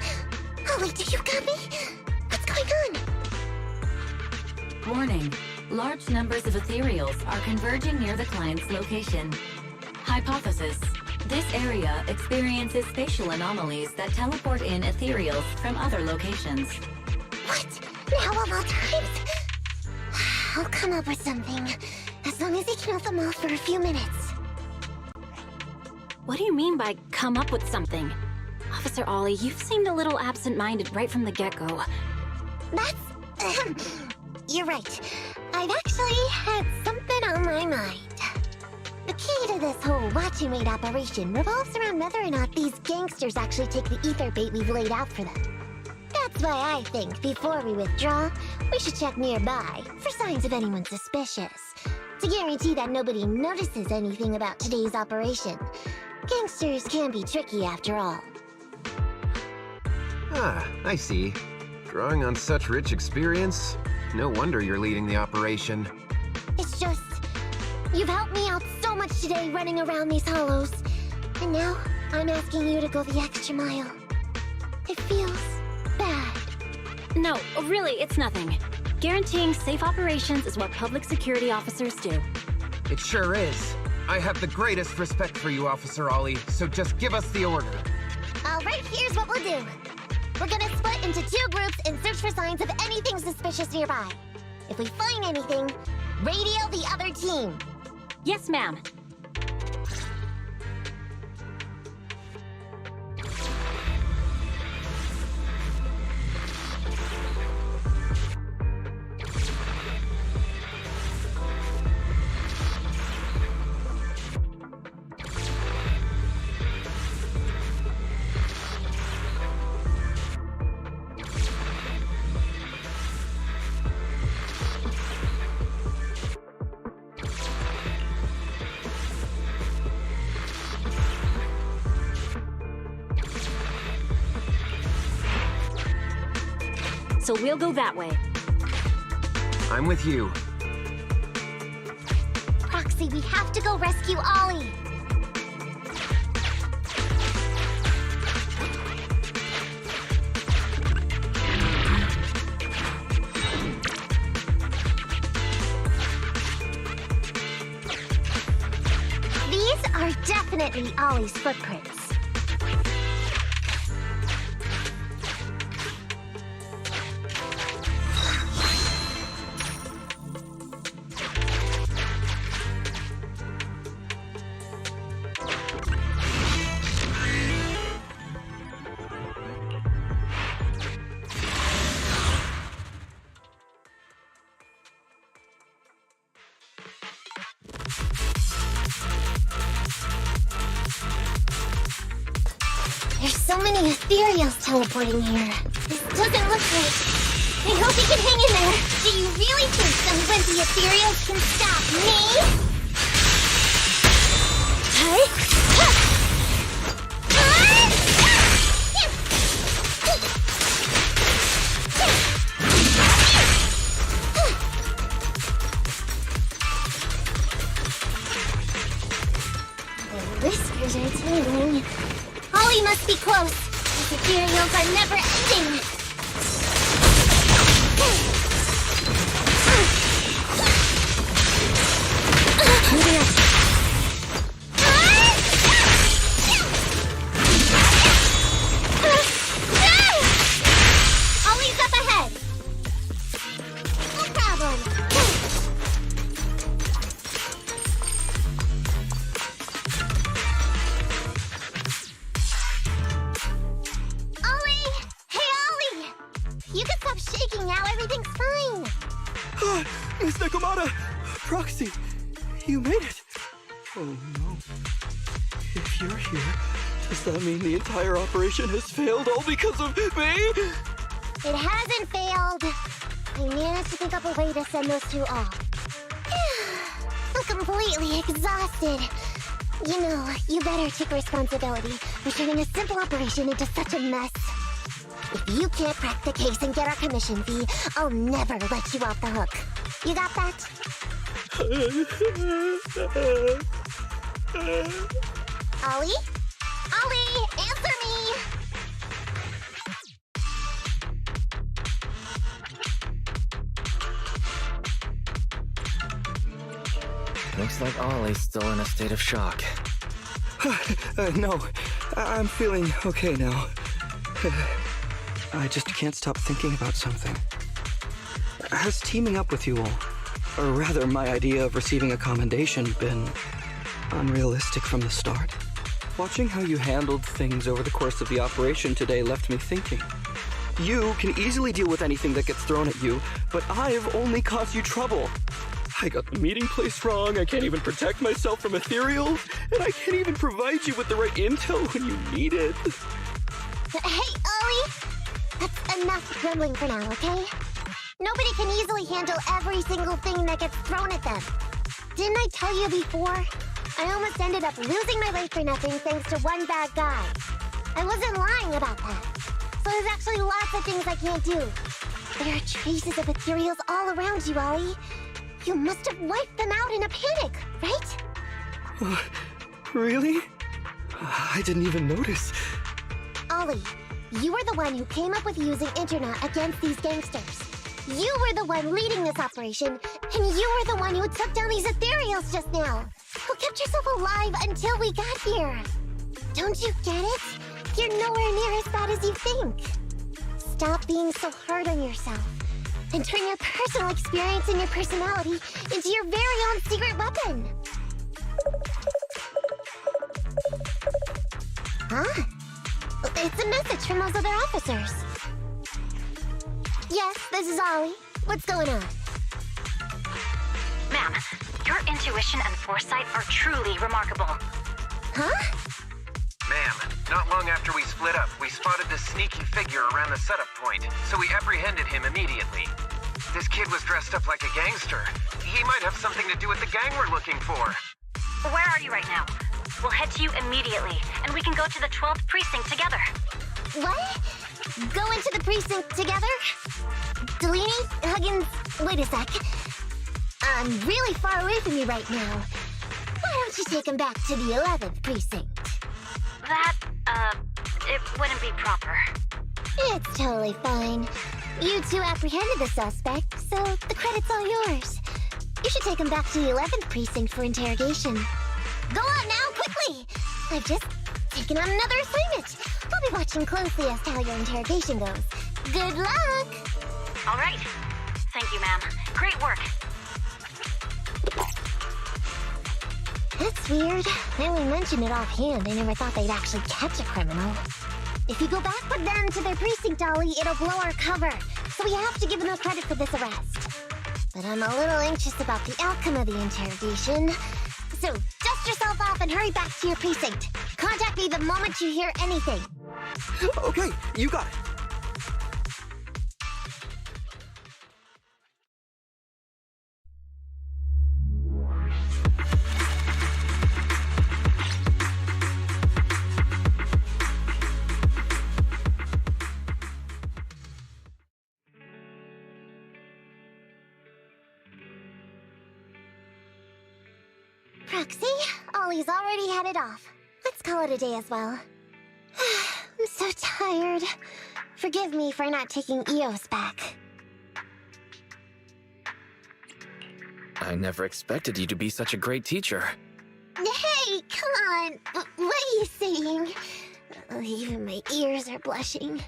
Ollie, do you got me? What's going on? Warning. Large numbers of ethereals are converging near the client's location. Hypothesis. This area experiences spatial anomalies that teleport in ethereals from other locations. What? Now of all times? I'll come up with something. As long as he can hold them all for a few minutes. What do you mean by come up with something? Officer Ollie, you've seemed a little absent-minded right from the get-go. That's... You're right. I've actually had something on my mind. The key to this whole watch and wait operation revolves around whether or not these gangsters actually take the ether bait we've laid out for them. That's why I think before we withdraw, we should check nearby for signs of anyone suspicious. To guarantee that nobody notices anything about today's operation. Gangsters can be tricky after all. Ah, I see. Drawing on such rich experience, no wonder you're leading the operation. It's just... You've helped me out so much today running around these hollows. And now, I'm asking you to go the extra mile. It feels bad. No, really, it's nothing. Guaranteeing safe operations is what public security officers do. It sure is. I have the greatest respect for you, Officer Ollie, so just give us the order. Alright, here's what we'll do. We're gonna split into 2 groups and search for signs of anything suspicious nearby. If we find anything, radio the other team. Yes, ma'am. So we'll go that way. I'm with you. Proxy, we have to go rescue Ollie. These are definitely Ollie's footprints. There's so many ethereals teleporting here. This doesn't look right. I hope you can hang in there. Do you really think some wimpy ethereals can stop me? The whiskers are tingling. Ollie must be close. These ethereals are never ending. Moving up. Ollie's up ahead. No problem. shaking now. Everything's fine. Miss Nekomata! Proxy, you made it! Oh no. If you're here, does that mean the entire operation has failed all because of me? It hasn't failed. I managed to think up a way to send those two off. I'm completely exhausted. You know, you better take responsibility for turning a simple operation into such a mess. If you can't crack the case and get our commission fee, I'll never let you off the hook. You got that? Ollie? Ollie, answer me! Looks like Ollie's still in a state of shock. No, I'm feeling okay now. I just can't stop thinking about something. Has teaming up with you all, or rather my idea of receiving a commendation, been unrealistic from the start? Watching how you handled things over the course of the operation today left me thinking. You can easily deal with anything that gets thrown at you, but I've only caused you trouble. I got the meeting place wrong, I can't even protect myself from Ethereal, and I can't even provide you with the right intel when you need it. Hey, Ollie! That's enough grumbling for now, okay? Nobody can easily handle every single thing that gets thrown at them. Didn't I tell you before? I almost ended up losing my life for nothing thanks to one bad guy. I wasn't lying about that. So there's actually lots of things I can't do. There are traces of ethereals all around you, Ollie. You must have wiped them out in a panic, right? Really? I didn't even notice. Ollie, you were the one who came up with using Internet against these gangsters. You were the one leading this operation, and you were the one who took down these ethereals just now. Who kept yourself alive until we got here. Don't you get it? You're nowhere near as bad as you think. Stop being so hard on yourself, and turn your personal experience and your personality into your very own secret weapon. Huh? It's a message from those other officers. Yes, this is Ollie. What's going on? Ma'am, your intuition and foresight are truly remarkable. Huh? Ma'am, not long after we split up, we spotted this sneaky figure around the setup point, so we apprehended him immediately. This kid was dressed up like a gangster. He might have something to do with the gang we're looking for. Where are you right now? We'll head to you immediately, and we can go to the 12th precinct together. What? Go into the precinct together? Delaney? Huggins? Wait a sec. I'm really far away from you right now. Why don't you take him back to the 11th precinct? That, it wouldn't be proper. It's totally fine. You two apprehended the suspect, so the credit's all yours. You should take him back to the 11th precinct for interrogation. Go on now, quickly! I've just taken on another assignment. I'll be watching closely as to how your interrogation goes. Good luck! All right. Thank you, ma'am. Great work. That's weird. I only mentioned it offhand. I never thought they'd actually catch a criminal. If you go back with them to their precinct, Ollie, it'll blow our cover. So we have to give them credit for this arrest. But I'm a little anxious about the outcome of the interrogation. So, dust yourself off and hurry back to your precinct. Contact me the moment you hear anything. Okay, you got it. Proxy, Ollie's already headed off. Let's call it a day as well. I'm so tired. Forgive me for not taking EOS back. I never expected you to be such a great teacher. Hey, come on. What are you saying? Even my ears are blushing.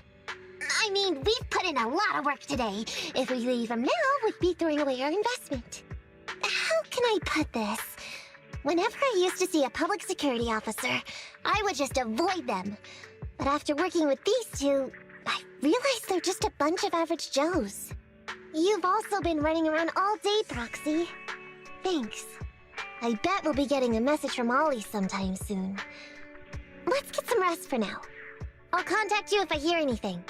I mean, we've put in a lot of work today. If we leave them now, we'd be throwing away our investment. How can I put this? Whenever I used to see a public security officer, I would just avoid them. But after working with these two, I realize they're just a bunch of average Joes. You've also been running around all day, Proxy. Thanks. I bet we'll be getting a message from Ollie sometime soon. Let's get some rest for now. I'll contact you if I hear anything.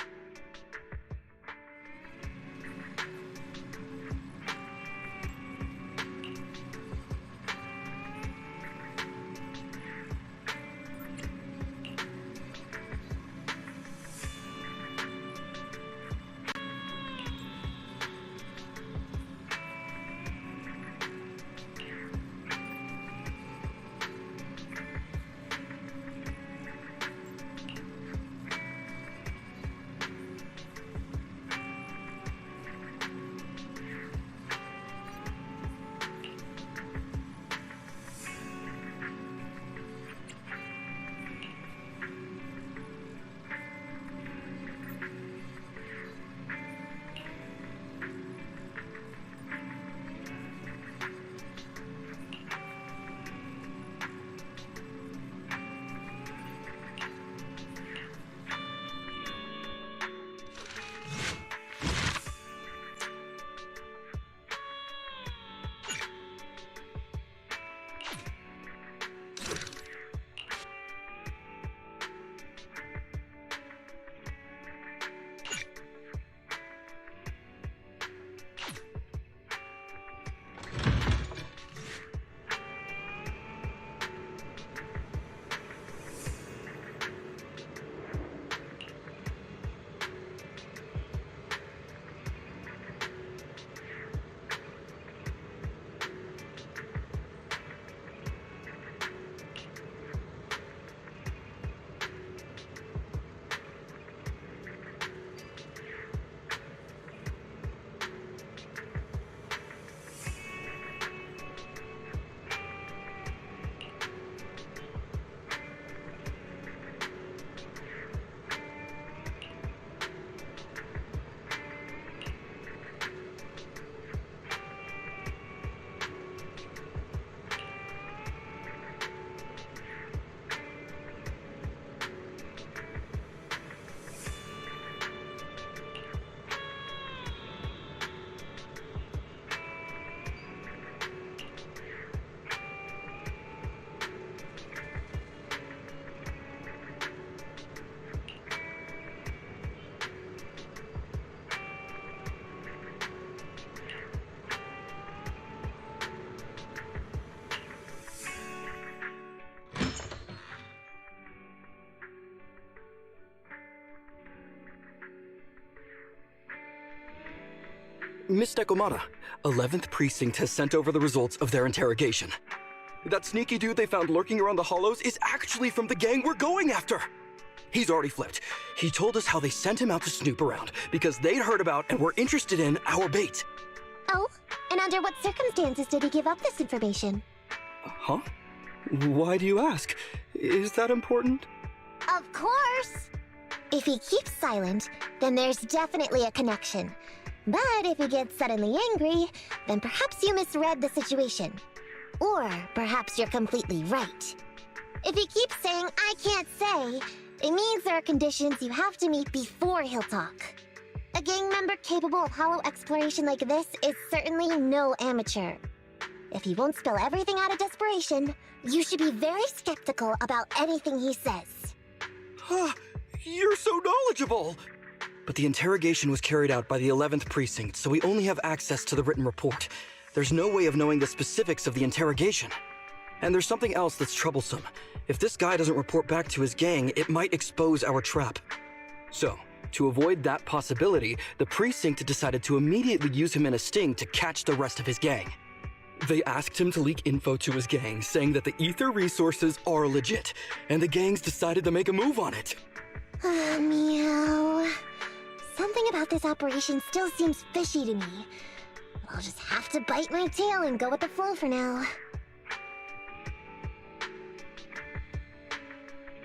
Miss Nekomata, 11th Precinct has sent over the results of their interrogation. That sneaky dude they found lurking around the hollows is actually from the gang we're going after! He's already flipped. He told us how they sent him out to snoop around because they'd heard about and were interested in our bait. Oh? And under what circumstances did he give up this information? Huh? Why do you ask? Is that important? Of course! If he keeps silent, then there's definitely a connection. But if he gets suddenly angry, then perhaps you misread the situation. Or perhaps you're completely right. If he keeps saying, "I can't say," it means there are conditions you have to meet before he'll talk. A gang member capable of hollow exploration like this is certainly no amateur. If he won't spill everything out of desperation, you should be very skeptical about anything he says. You're so knowledgeable! But the interrogation was carried out by the 11th Precinct, so we only have access to the written report. There's no way of knowing the specifics of the interrogation. And there's something else that's troublesome. If this guy doesn't report back to his gang, it might expose our trap. So, to avoid that possibility, the Precinct decided to immediately use him in a sting to catch the rest of his gang. They asked him to leak info to his gang, saying that the ether resources are legit, and the gangs decided to make a move on it. Meow. Something about this operation still seems fishy to me. I'll just have to bite my tail and go with the flow for now.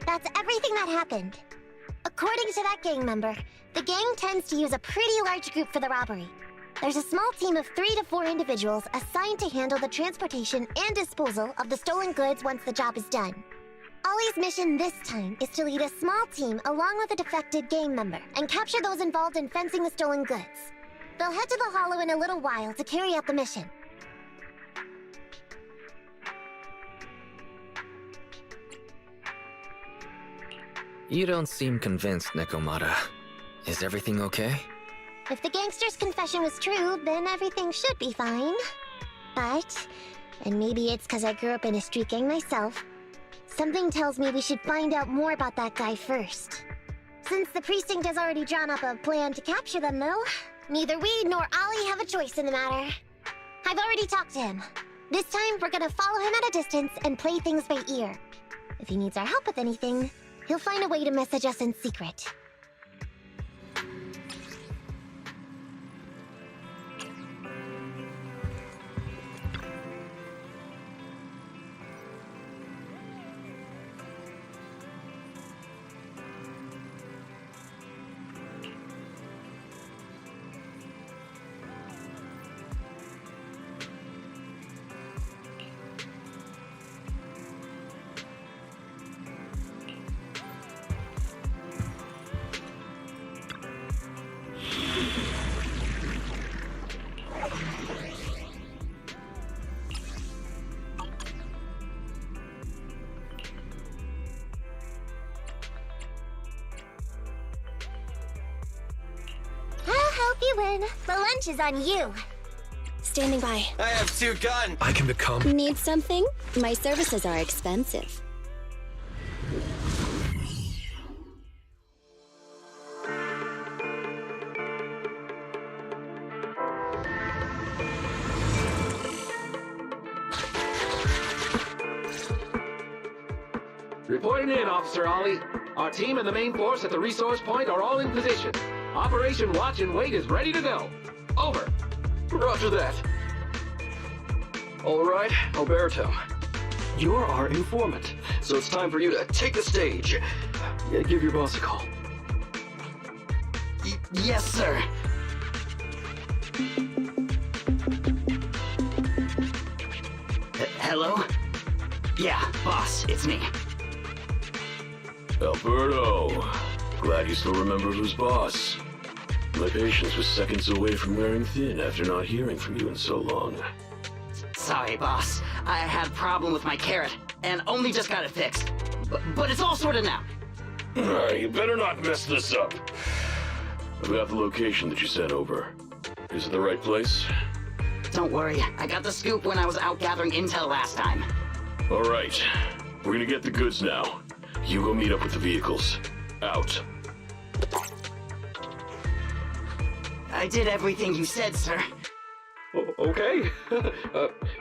That's everything that happened. According to that gang member, the gang tends to use a pretty large group for the robbery. There's a small team of 3 to 4 individuals assigned to handle the transportation and disposal of the stolen goods once the job is done. Ollie's mission this time is to lead a small team along with a defected gang member and capture those involved in fencing the stolen goods. They'll head to the Hollow in a little while to carry out the mission. You don't seem convinced, Nekomata. Is everything okay? If the gangster's confession was true, then everything should be fine. But, and maybe it's because I grew up in a street gang myself, something tells me we should find out more about that guy first. Since the precinct has already drawn up a plan to capture them, though, neither we nor Ollie have a choice in the matter. I've already talked to him. This time, we're gonna follow him at a distance and play things by ear. If he needs our help with anything, he'll find a way to message us in secret. You win. The lunch is on you. Standing by. I have 2 guns. I can become... Need something? My services are expensive. Reporting in, Officer Ollie. Our team and the main force at the resource point are all in position. Operation Watch and Wait is ready to go. Over. Roger that. All right, Alberto. You're our informant, so it's time for you to take the stage. Yeah, give your boss a call. Yes, sir. Hello? Yeah, boss, it's me. Alberto, glad you still remember who's boss. My patience was seconds away from wearing thin after not hearing from you in so long. Sorry, boss. I had a problem with my carrot, and only just got it fixed. But it's all sorted now. You better not mess this up. I've got the location that you sent over. Is it the right place? Don't worry, I got the scoop when I was out gathering intel last time. All right, we're gonna get the goods now. You go meet up with the vehicles. Out. I did everything you said, sir. Okay.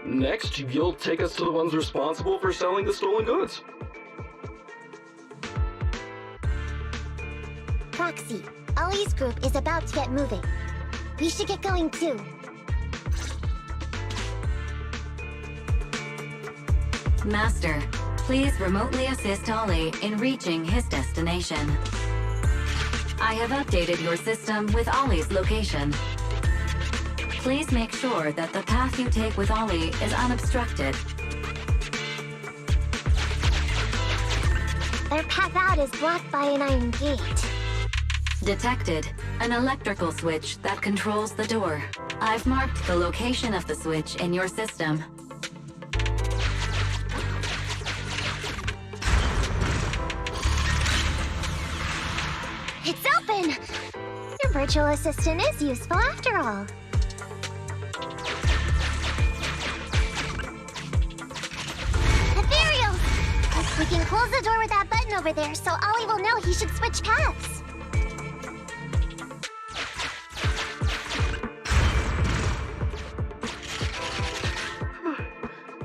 Next, you'll take us to the ones responsible for selling the stolen goods. Proxy, Ollie's group is about to get moving. We should get going too. Master, please remotely assist Ollie in reaching his destination. I have updated your system with Ollie's location. Please make sure that the path you take with Ollie is unobstructed. Their path out is blocked by an iron gate. Detected. An electrical switch that controls the door. I've marked the location of the switch in your system. It's open! Your virtual assistant is useful after all. Ethereal! We can close the door with that button over there so Ollie will know he should switch paths.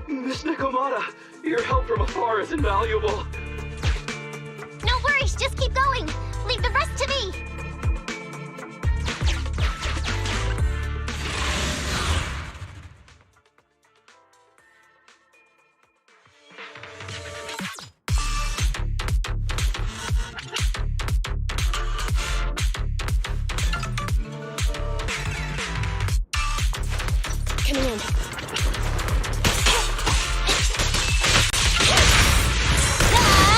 Miss Nekomata, your help from afar is invaluable. No worries, just keep going. Leave the rest to me. Coming in. Ah!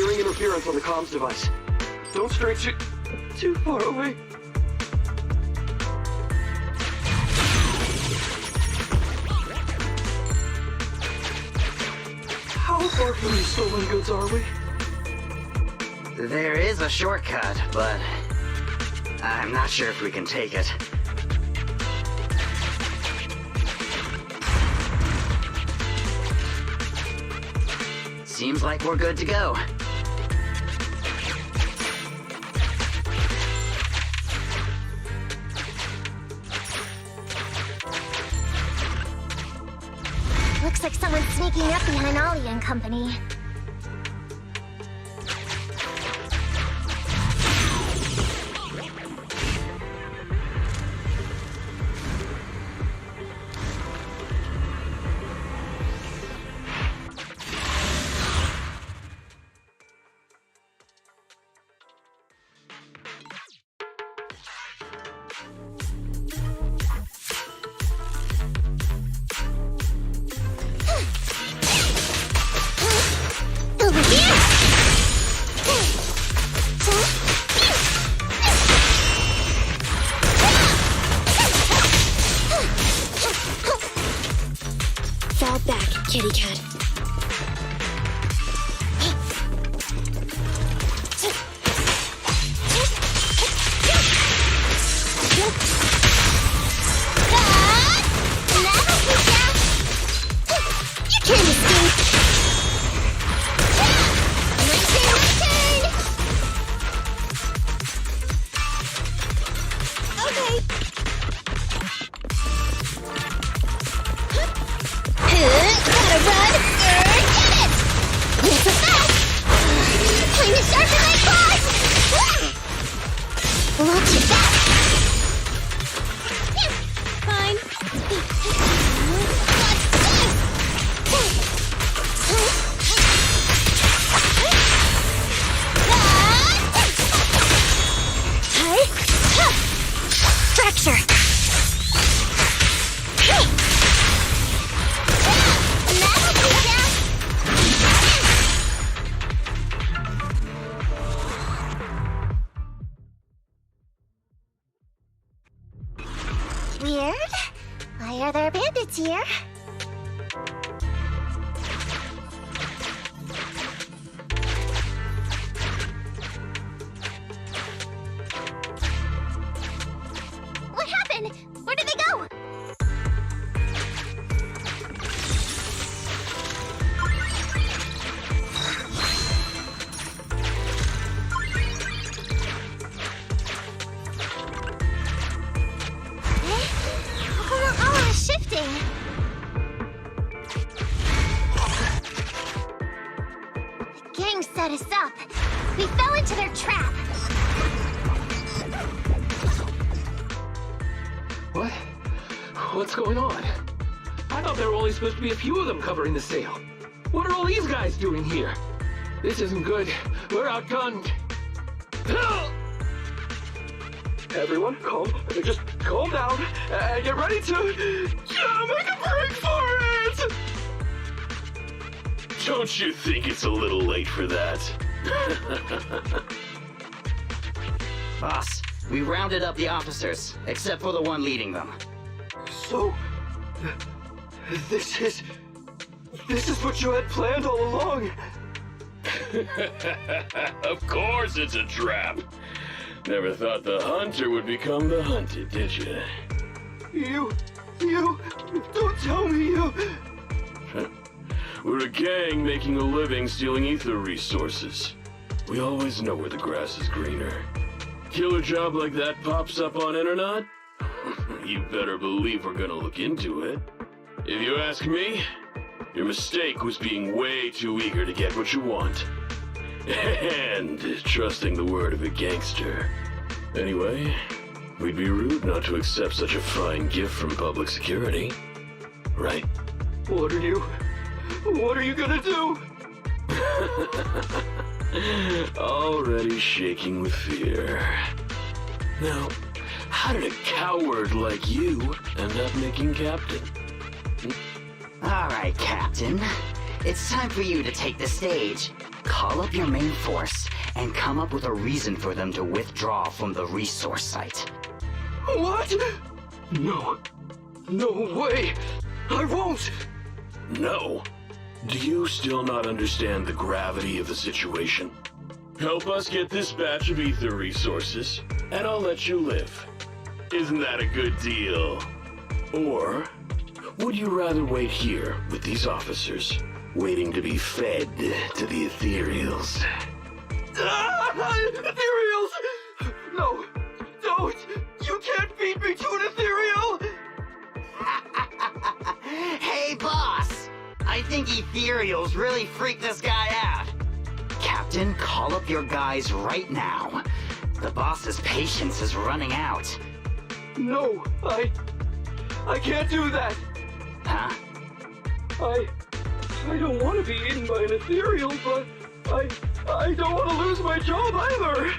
hearing interference on the comms device. Don't stray too far away. How far from these stolen goods are we? There is a shortcut, but I'm not sure if we can take it. Seems like we're good to go. Looks like someone's sneaking up behind Ollie and company. Fall back, kitty cat. You can't escape! My turn! Okay. Gotta run! Get it! Yes, so fast! Time to sharpen my claws! Watch your back! Fine. Fracture! Weird. Why are there bandits here? What happened? Where did they go? Oh, shifting. The gang set us up. We fell into their trap. What? What's going on? I thought there were only supposed to be a few of them covering the sale. What are all these guys doing here? This isn't good. We're outgunned. Everyone, just calm down and get ready to make a break for it! Don't you think it's a little late for that? Boss, we rounded up the officers, except for the one leading them. So, this is what you had planned all along? Of course it's a trap. Never thought the hunter would become the hunted, did you? You, don't tell me you... We're a gang making a living stealing ether resources. We always know where the grass is greener. Killer job like that pops up on internet? You better believe we're gonna look into it. If you ask me, your mistake was being way too eager to get what you want. And trusting the word of a gangster. Anyway, we'd be rude not to accept such a fine gift from public security. Right? What are you gonna do? Already shaking with fear. Now, how did a coward like you end up making captain? All right, Captain. It's time for you to take the stage. Call up your main force and come up with a reason for them to withdraw from the resource site. What? No. No way! I won't! No? Do you still not understand the gravity of the situation? Help us get this batch of ether resources, and I'll let you live. Isn't that a good deal? Or would you rather wait here with these officers, waiting to be fed to the ethereals? Ethereals! No, don't! You can't feed me to an ethereal! Hey, boss! I think ethereals really freaked this guy out. Captain, call up your guys right now. The boss's patience is running out. No, I can't do that. Huh? I don't want to be eaten by an ethereal, but I don't want to lose my job either.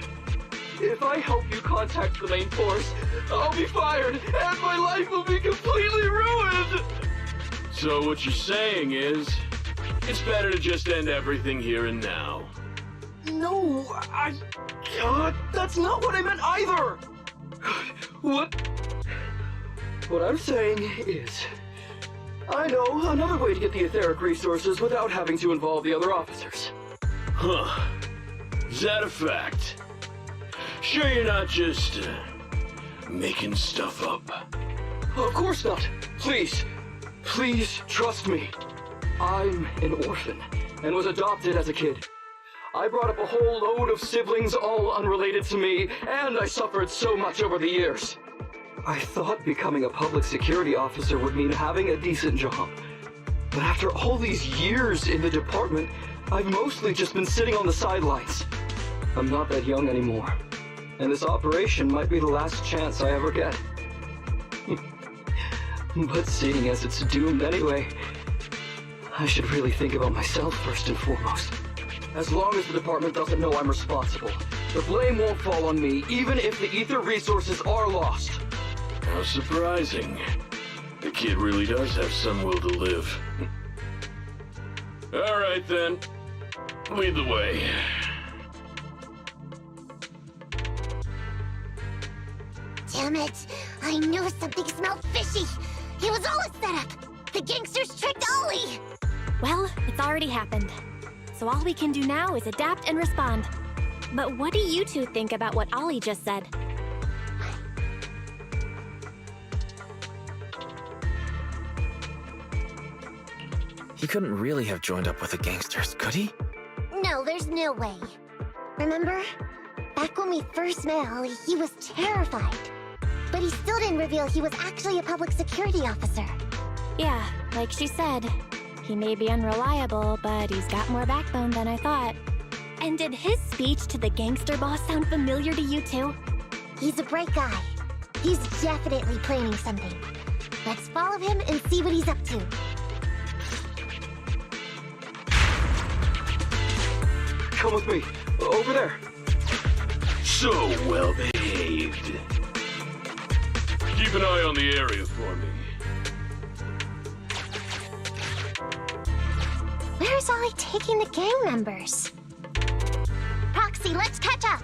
If I help you contact the main force, I'll be fired, and my life will be completely ruined! So what you're saying is, it's better to just end everything here and now. No, that's not what I meant either! What I'm saying is, I know another way to get the etheric resources without having to involve the other officers. Huh. Is that a fact? Sure you're not just, making stuff up? Of course not. Please trust me. I'm an orphan and was adopted as a kid. I brought up a whole load of siblings, all unrelated to me, and I suffered so much over the years. I thought becoming a public security officer would mean having a decent job. But after all these years in the department, I've mostly just been sitting on the sidelines. I'm not that young anymore, and this operation might be the last chance I ever get. But seeing as it's doomed anyway, I should really think about myself first and foremost. As long as the department doesn't know I'm responsible, the blame won't fall on me, even if the ether resources are lost. How surprising. The kid really does have some will to live. All right then. Lead the way. Damn it! I knew something smelled fishy! It was all a setup! The gangsters tricked Ollie! Well, it's already happened. So all we can do now is adapt and respond. But what do you two think about what Ollie just said? He couldn't really have joined up with the gangsters, could he? No, there's no way. Remember? Back when we first met Ollie, he was terrified. But he still didn't reveal he was actually a public security officer. Yeah, like she said, he may be unreliable, but he's got more backbone than I thought. And did his speech to the gangster boss sound familiar to you too? He's a bright guy. He's definitely planning something. Let's follow him and see what he's up to. Come with me. Over there. So well behaved. Keep an eye on the area for me. Where's Ollie taking the gang members? Proxy, let's catch up!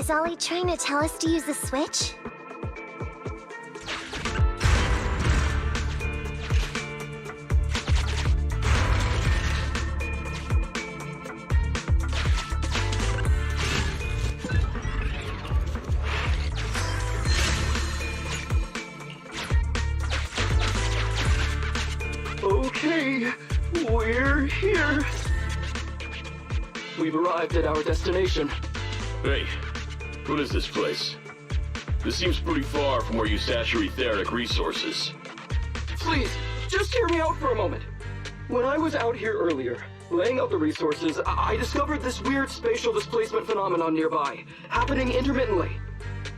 Is Ollie trying to tell us to use the switch? Okay, we're here. We've arrived at our destination. Hey, what is this place? This seems pretty far from where you stash your etheric resources. Please, just hear me out for a moment. When I was out here earlier, laying out the resources, I discovered this weird spatial displacement phenomenon nearby, happening intermittently.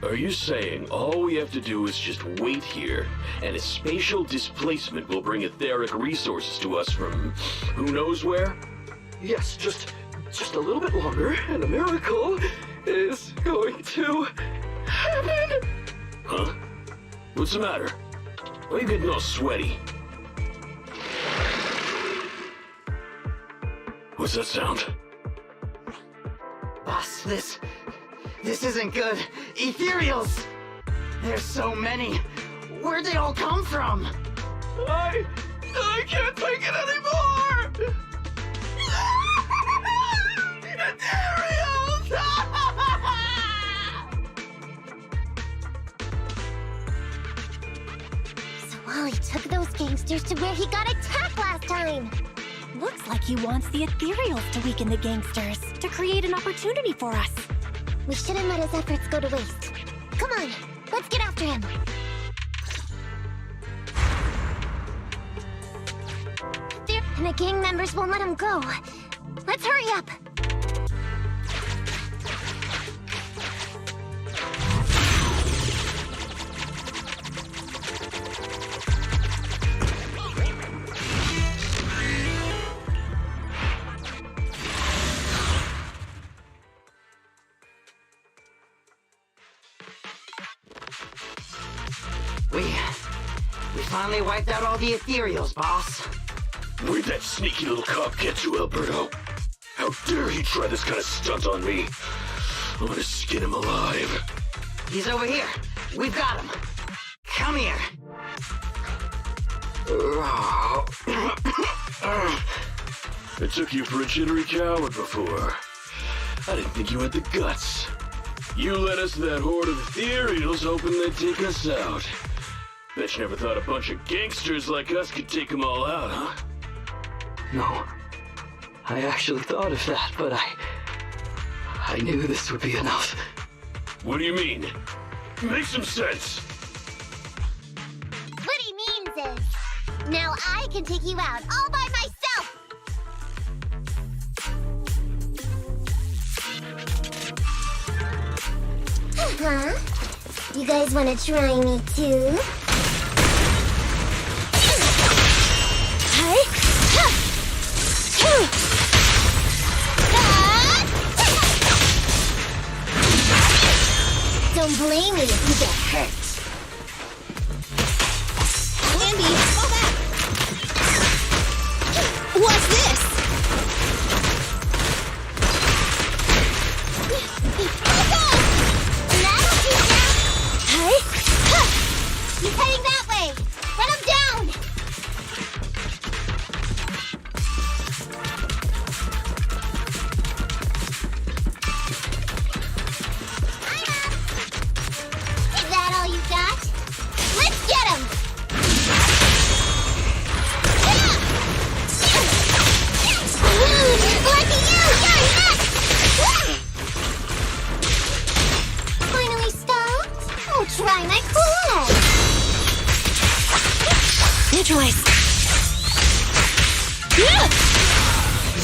Are you saying all we have to do is just wait here, and a spatial displacement will bring etheric resources to us from who knows where? Yes, just a little bit longer, and a miracle is going to happen. Huh? What's the matter? Why are you getting all sweaty? What's that sound? Boss, this isn't good. Ethereals! There's so many. Where'd they all come from? I can't take it anymore! Ethereals! So Ollie took those gangsters to where he got attacked last time! Looks like he wants the ethereals to weaken the gangsters, to create an opportunity for us. We shouldn't let his efforts go to waste. Come on, let's get after him. And the gang members won't let him go. Let's hurry up. We finally wiped out all the ethereals, boss. Where'd that sneaky little cop get to, Alberto? How dare he try this kind of stunt on me? I'm gonna skin him alive. He's over here. We've got him. Come here. I took you for a jittery coward before. I didn't think you had the guts. You led us to that horde of ethereals hoping they'd take us out. Bet you never thought a bunch of gangsters like us could take them all out, huh? No. I actually thought of that, but I knew this would be enough. What do you mean? Make some sense. What he means is, now I can take you out all by myself! Huh? You guys wanna try me too? Don't blame me if you get hurt. Andy, fall back! What's this? That'll do now! Hey? He's heading that way! Run him down! Is that all you got? Let's get him! Lucky you! You're next! Finally stopped? Oh, try my cool head! Neutralize.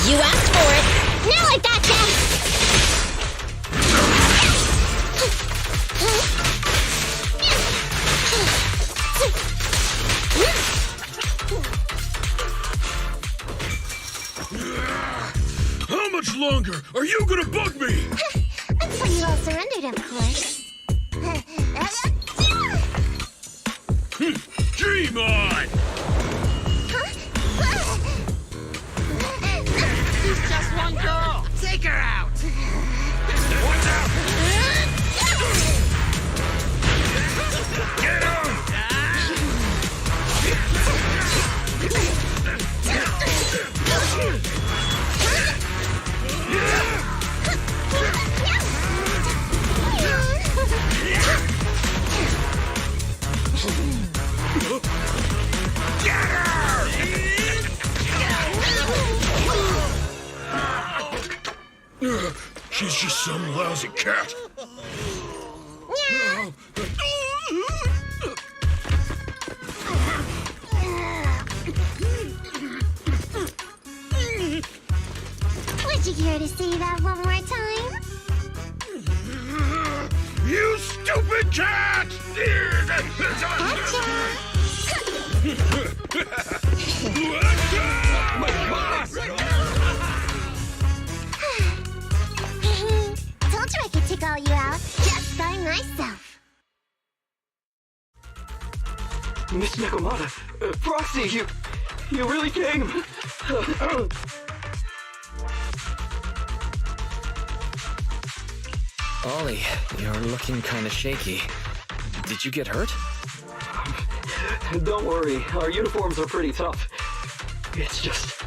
You asked for it. Now I gotcha! How much longer are you gonna bug me? Until you all surrendered, of course. Dream on! She's just one girl. Take her out. Watch out! She's just some lousy cat. Yeah. Would you care to say that one more time? You stupid cat! My boss! Told you I could take all you out just by myself. Miss Nekomata, Proxy, you really came. Ollie, you're looking kind of shaky. Did you get hurt? Don't worry, our uniforms are pretty tough. It's just,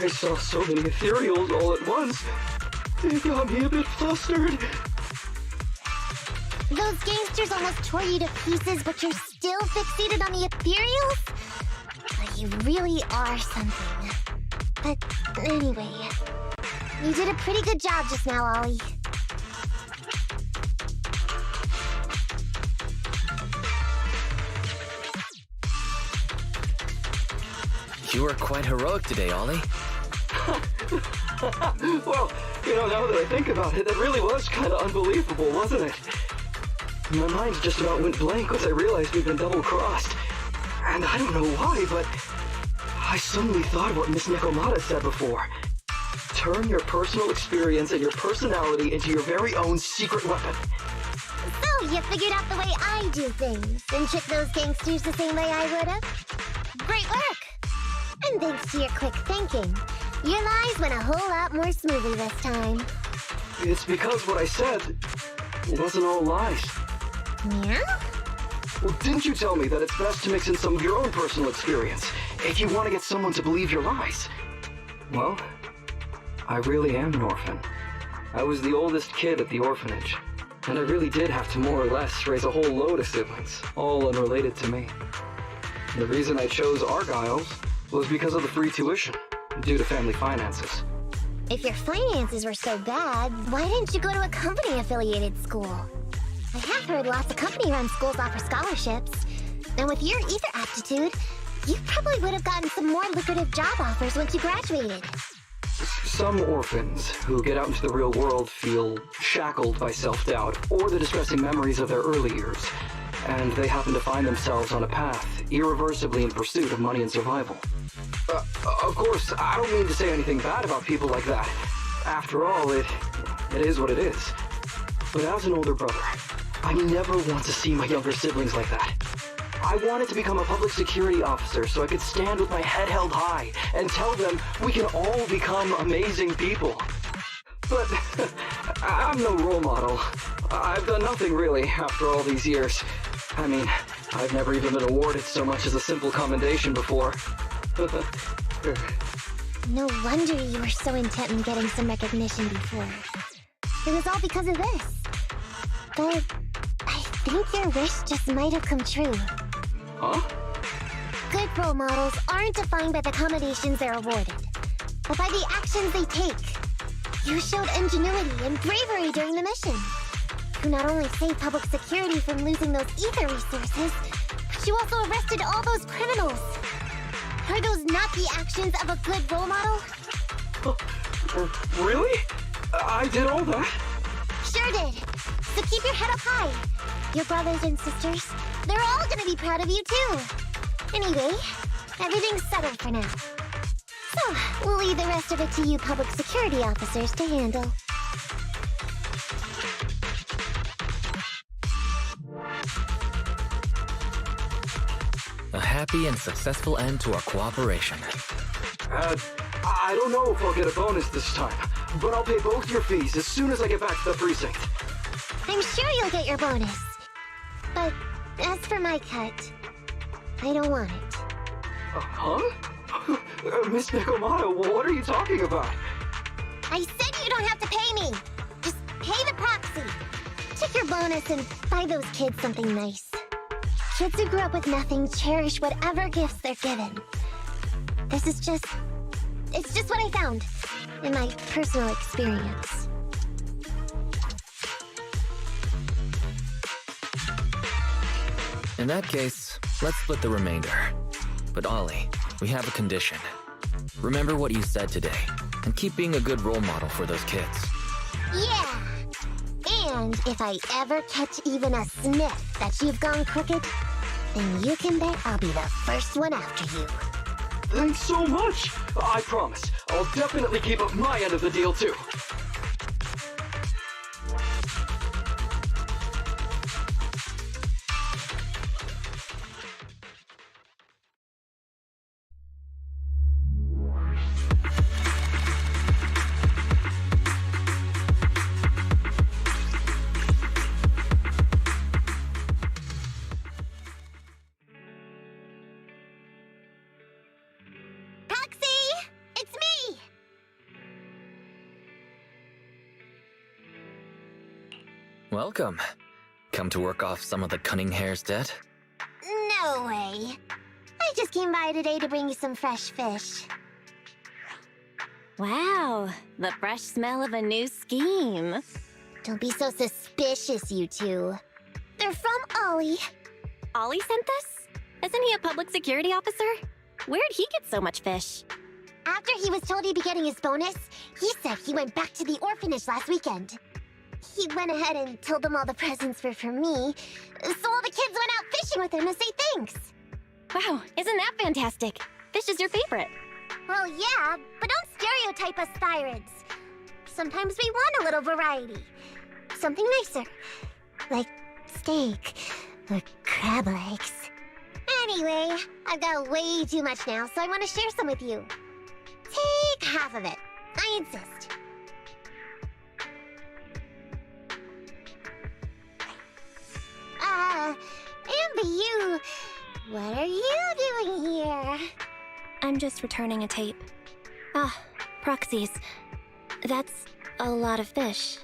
I saw so many ethereals all at once. It got me a bit flustered. Those gangsters almost tore you to pieces, but you're still fixated on the ethereals? You really are something. But anyway, you did a pretty good job just now, Ollie. You were quite heroic today, Ollie. Well, now that I think about it, that really was kind of unbelievable, wasn't it? My mind just about went blank once I realized we'd been double-crossed. And I don't know why, but I suddenly thought of what Miss Nekomata said before. Turn your personal experience and your personality into your very own secret weapon. So, you figured out the way I do things, and tricked those gangsters the same way I would've? Great work! And thanks to your quick thinking, your lies went a whole lot more smoothly this time. It's because what I said wasn't all lies. Yeah? Well, didn't you tell me that it's best to mix in some of your own personal experience if you want to get someone to believe your lies? Well, I really am an orphan. I was the oldest kid at the orphanage, and I really did have to more or less raise a whole load of siblings, all unrelated to me. The reason I chose Argyle's was because of the free tuition, due to family finances. If your finances were so bad, why didn't you go to a company-affiliated school? I have heard lots of company-run schools offer scholarships. And with your ether aptitude, you probably would have gotten some more lucrative job offers once you graduated. Some orphans who get out into the real world feel shackled by self-doubt or the distressing memories of their early years, and they happen to find themselves on a path irreversibly in pursuit of money and survival. Of course, I don't mean to say anything bad about people like that. After all, it is what it is. But as an older brother, I never want to see my younger siblings like that. I wanted to become a public security officer so I could stand with my head held high and tell them we can all become amazing people. But I'm no role model. I've done nothing really after all these years. I mean, I've never even been awarded so much as a simple commendation before. No wonder you were so intent on getting some recognition before. It was all because of this. But I think your wish just might have come true. Huh? Good role models aren't defined by the accommodations they're awarded, but by the actions they take. You showed ingenuity and bravery during the mission. You not only saved public security from losing those ether resources, but you also arrested all those criminals. Are those not the actions of a good role model? Really? I did all that? Sure did. So keep your head up high. Your brothers and sisters, they're all gonna be proud of you too. Anyway, everything's settled for now. So, we'll leave the rest of it to you public security officers to handle. A happy and successful end to our cooperation. I don't know if I'll get a bonus this time, but I'll pay both your fees as soon as I get back to the precinct. I'm sure you'll get your bonus. But as for my cut, I don't want it. Huh? Miss Nekomata, what are you talking about? I said you don't have to pay me! Just pay the proxy. Take your bonus and buy those kids something nice. Kids who grew up with nothing cherish whatever gifts they're given. It's just what I found in my personal experience. In that case, let's split the remainder. But Ollie, we have a condition. Remember what you said today, and keep being a good role model for those kids. Yeah! And if I ever catch even a sniff that you've gone crooked, then you can bet I'll be the first one after you. Thanks so much! I promise, I'll definitely keep up my end of the deal too. Welcome. Come to work off some of the cunning hair's debt? No way. I just came by today to bring you some fresh fish. Wow, the fresh smell of a new scheme. Don't be so suspicious, you two. They're from Ollie. Ollie sent this? Isn't he a public security officer? Where'd he get so much fish? After he was told he'd be getting his bonus, he said he went back to the orphanage last weekend. He went ahead and told them all the presents were for me, so all the kids went out fishing with him to say thanks. Wow, isn't that fantastic? Fish is your favorite. Well, yeah, but don't stereotype us thyroids. Sometimes we want a little variety. Something nicer. Like steak or crab legs. Anyway, I've got way too much now, so I want to share some with you. Take half of it. I insist. Amber, what are you doing here? I'm just returning a tape. Ah, proxies. That's a lot of fish.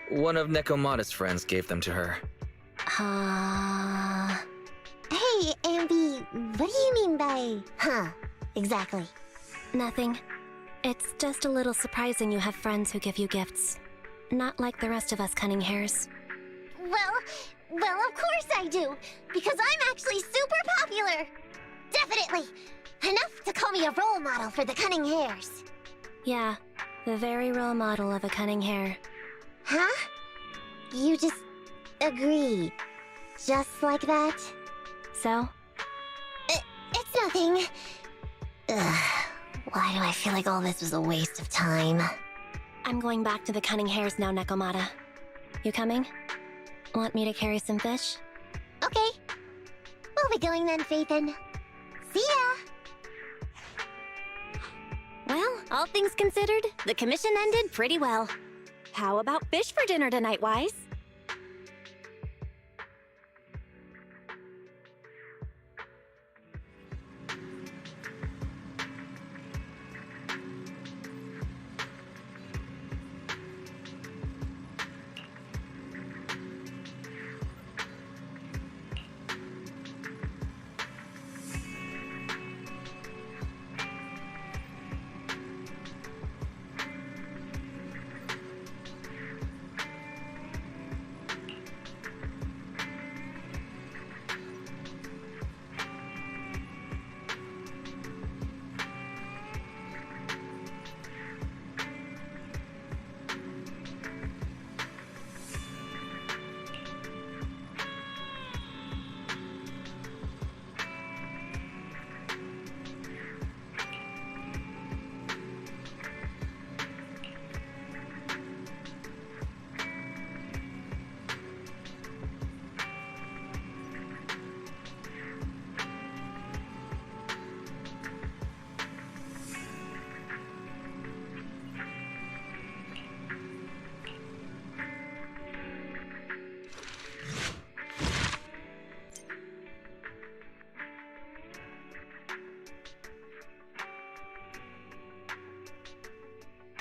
One of Nekomata's friends gave them to her. Hey, Amby, what do you mean by, exactly? Nothing. It's just a little surprising you have friends who give you gifts. Not like the rest of us cunning hairs. Well, of course I do, because I'm actually super popular. Definitely. Enough to call me a role model for the cunning hairs. Yeah, the very role model of a cunning hair. Huh? You just agreed. Just like that? So? It's nothing. Ugh, why do I feel like all this was a waste of time? I'm going back to the cunning hairs now, Nekomata. You coming? Want me to carry some fish? Okay. We'll be going then, Phaethon. See ya! Well, all things considered, the commission ended pretty well. How about fish for dinner tonight, Wise?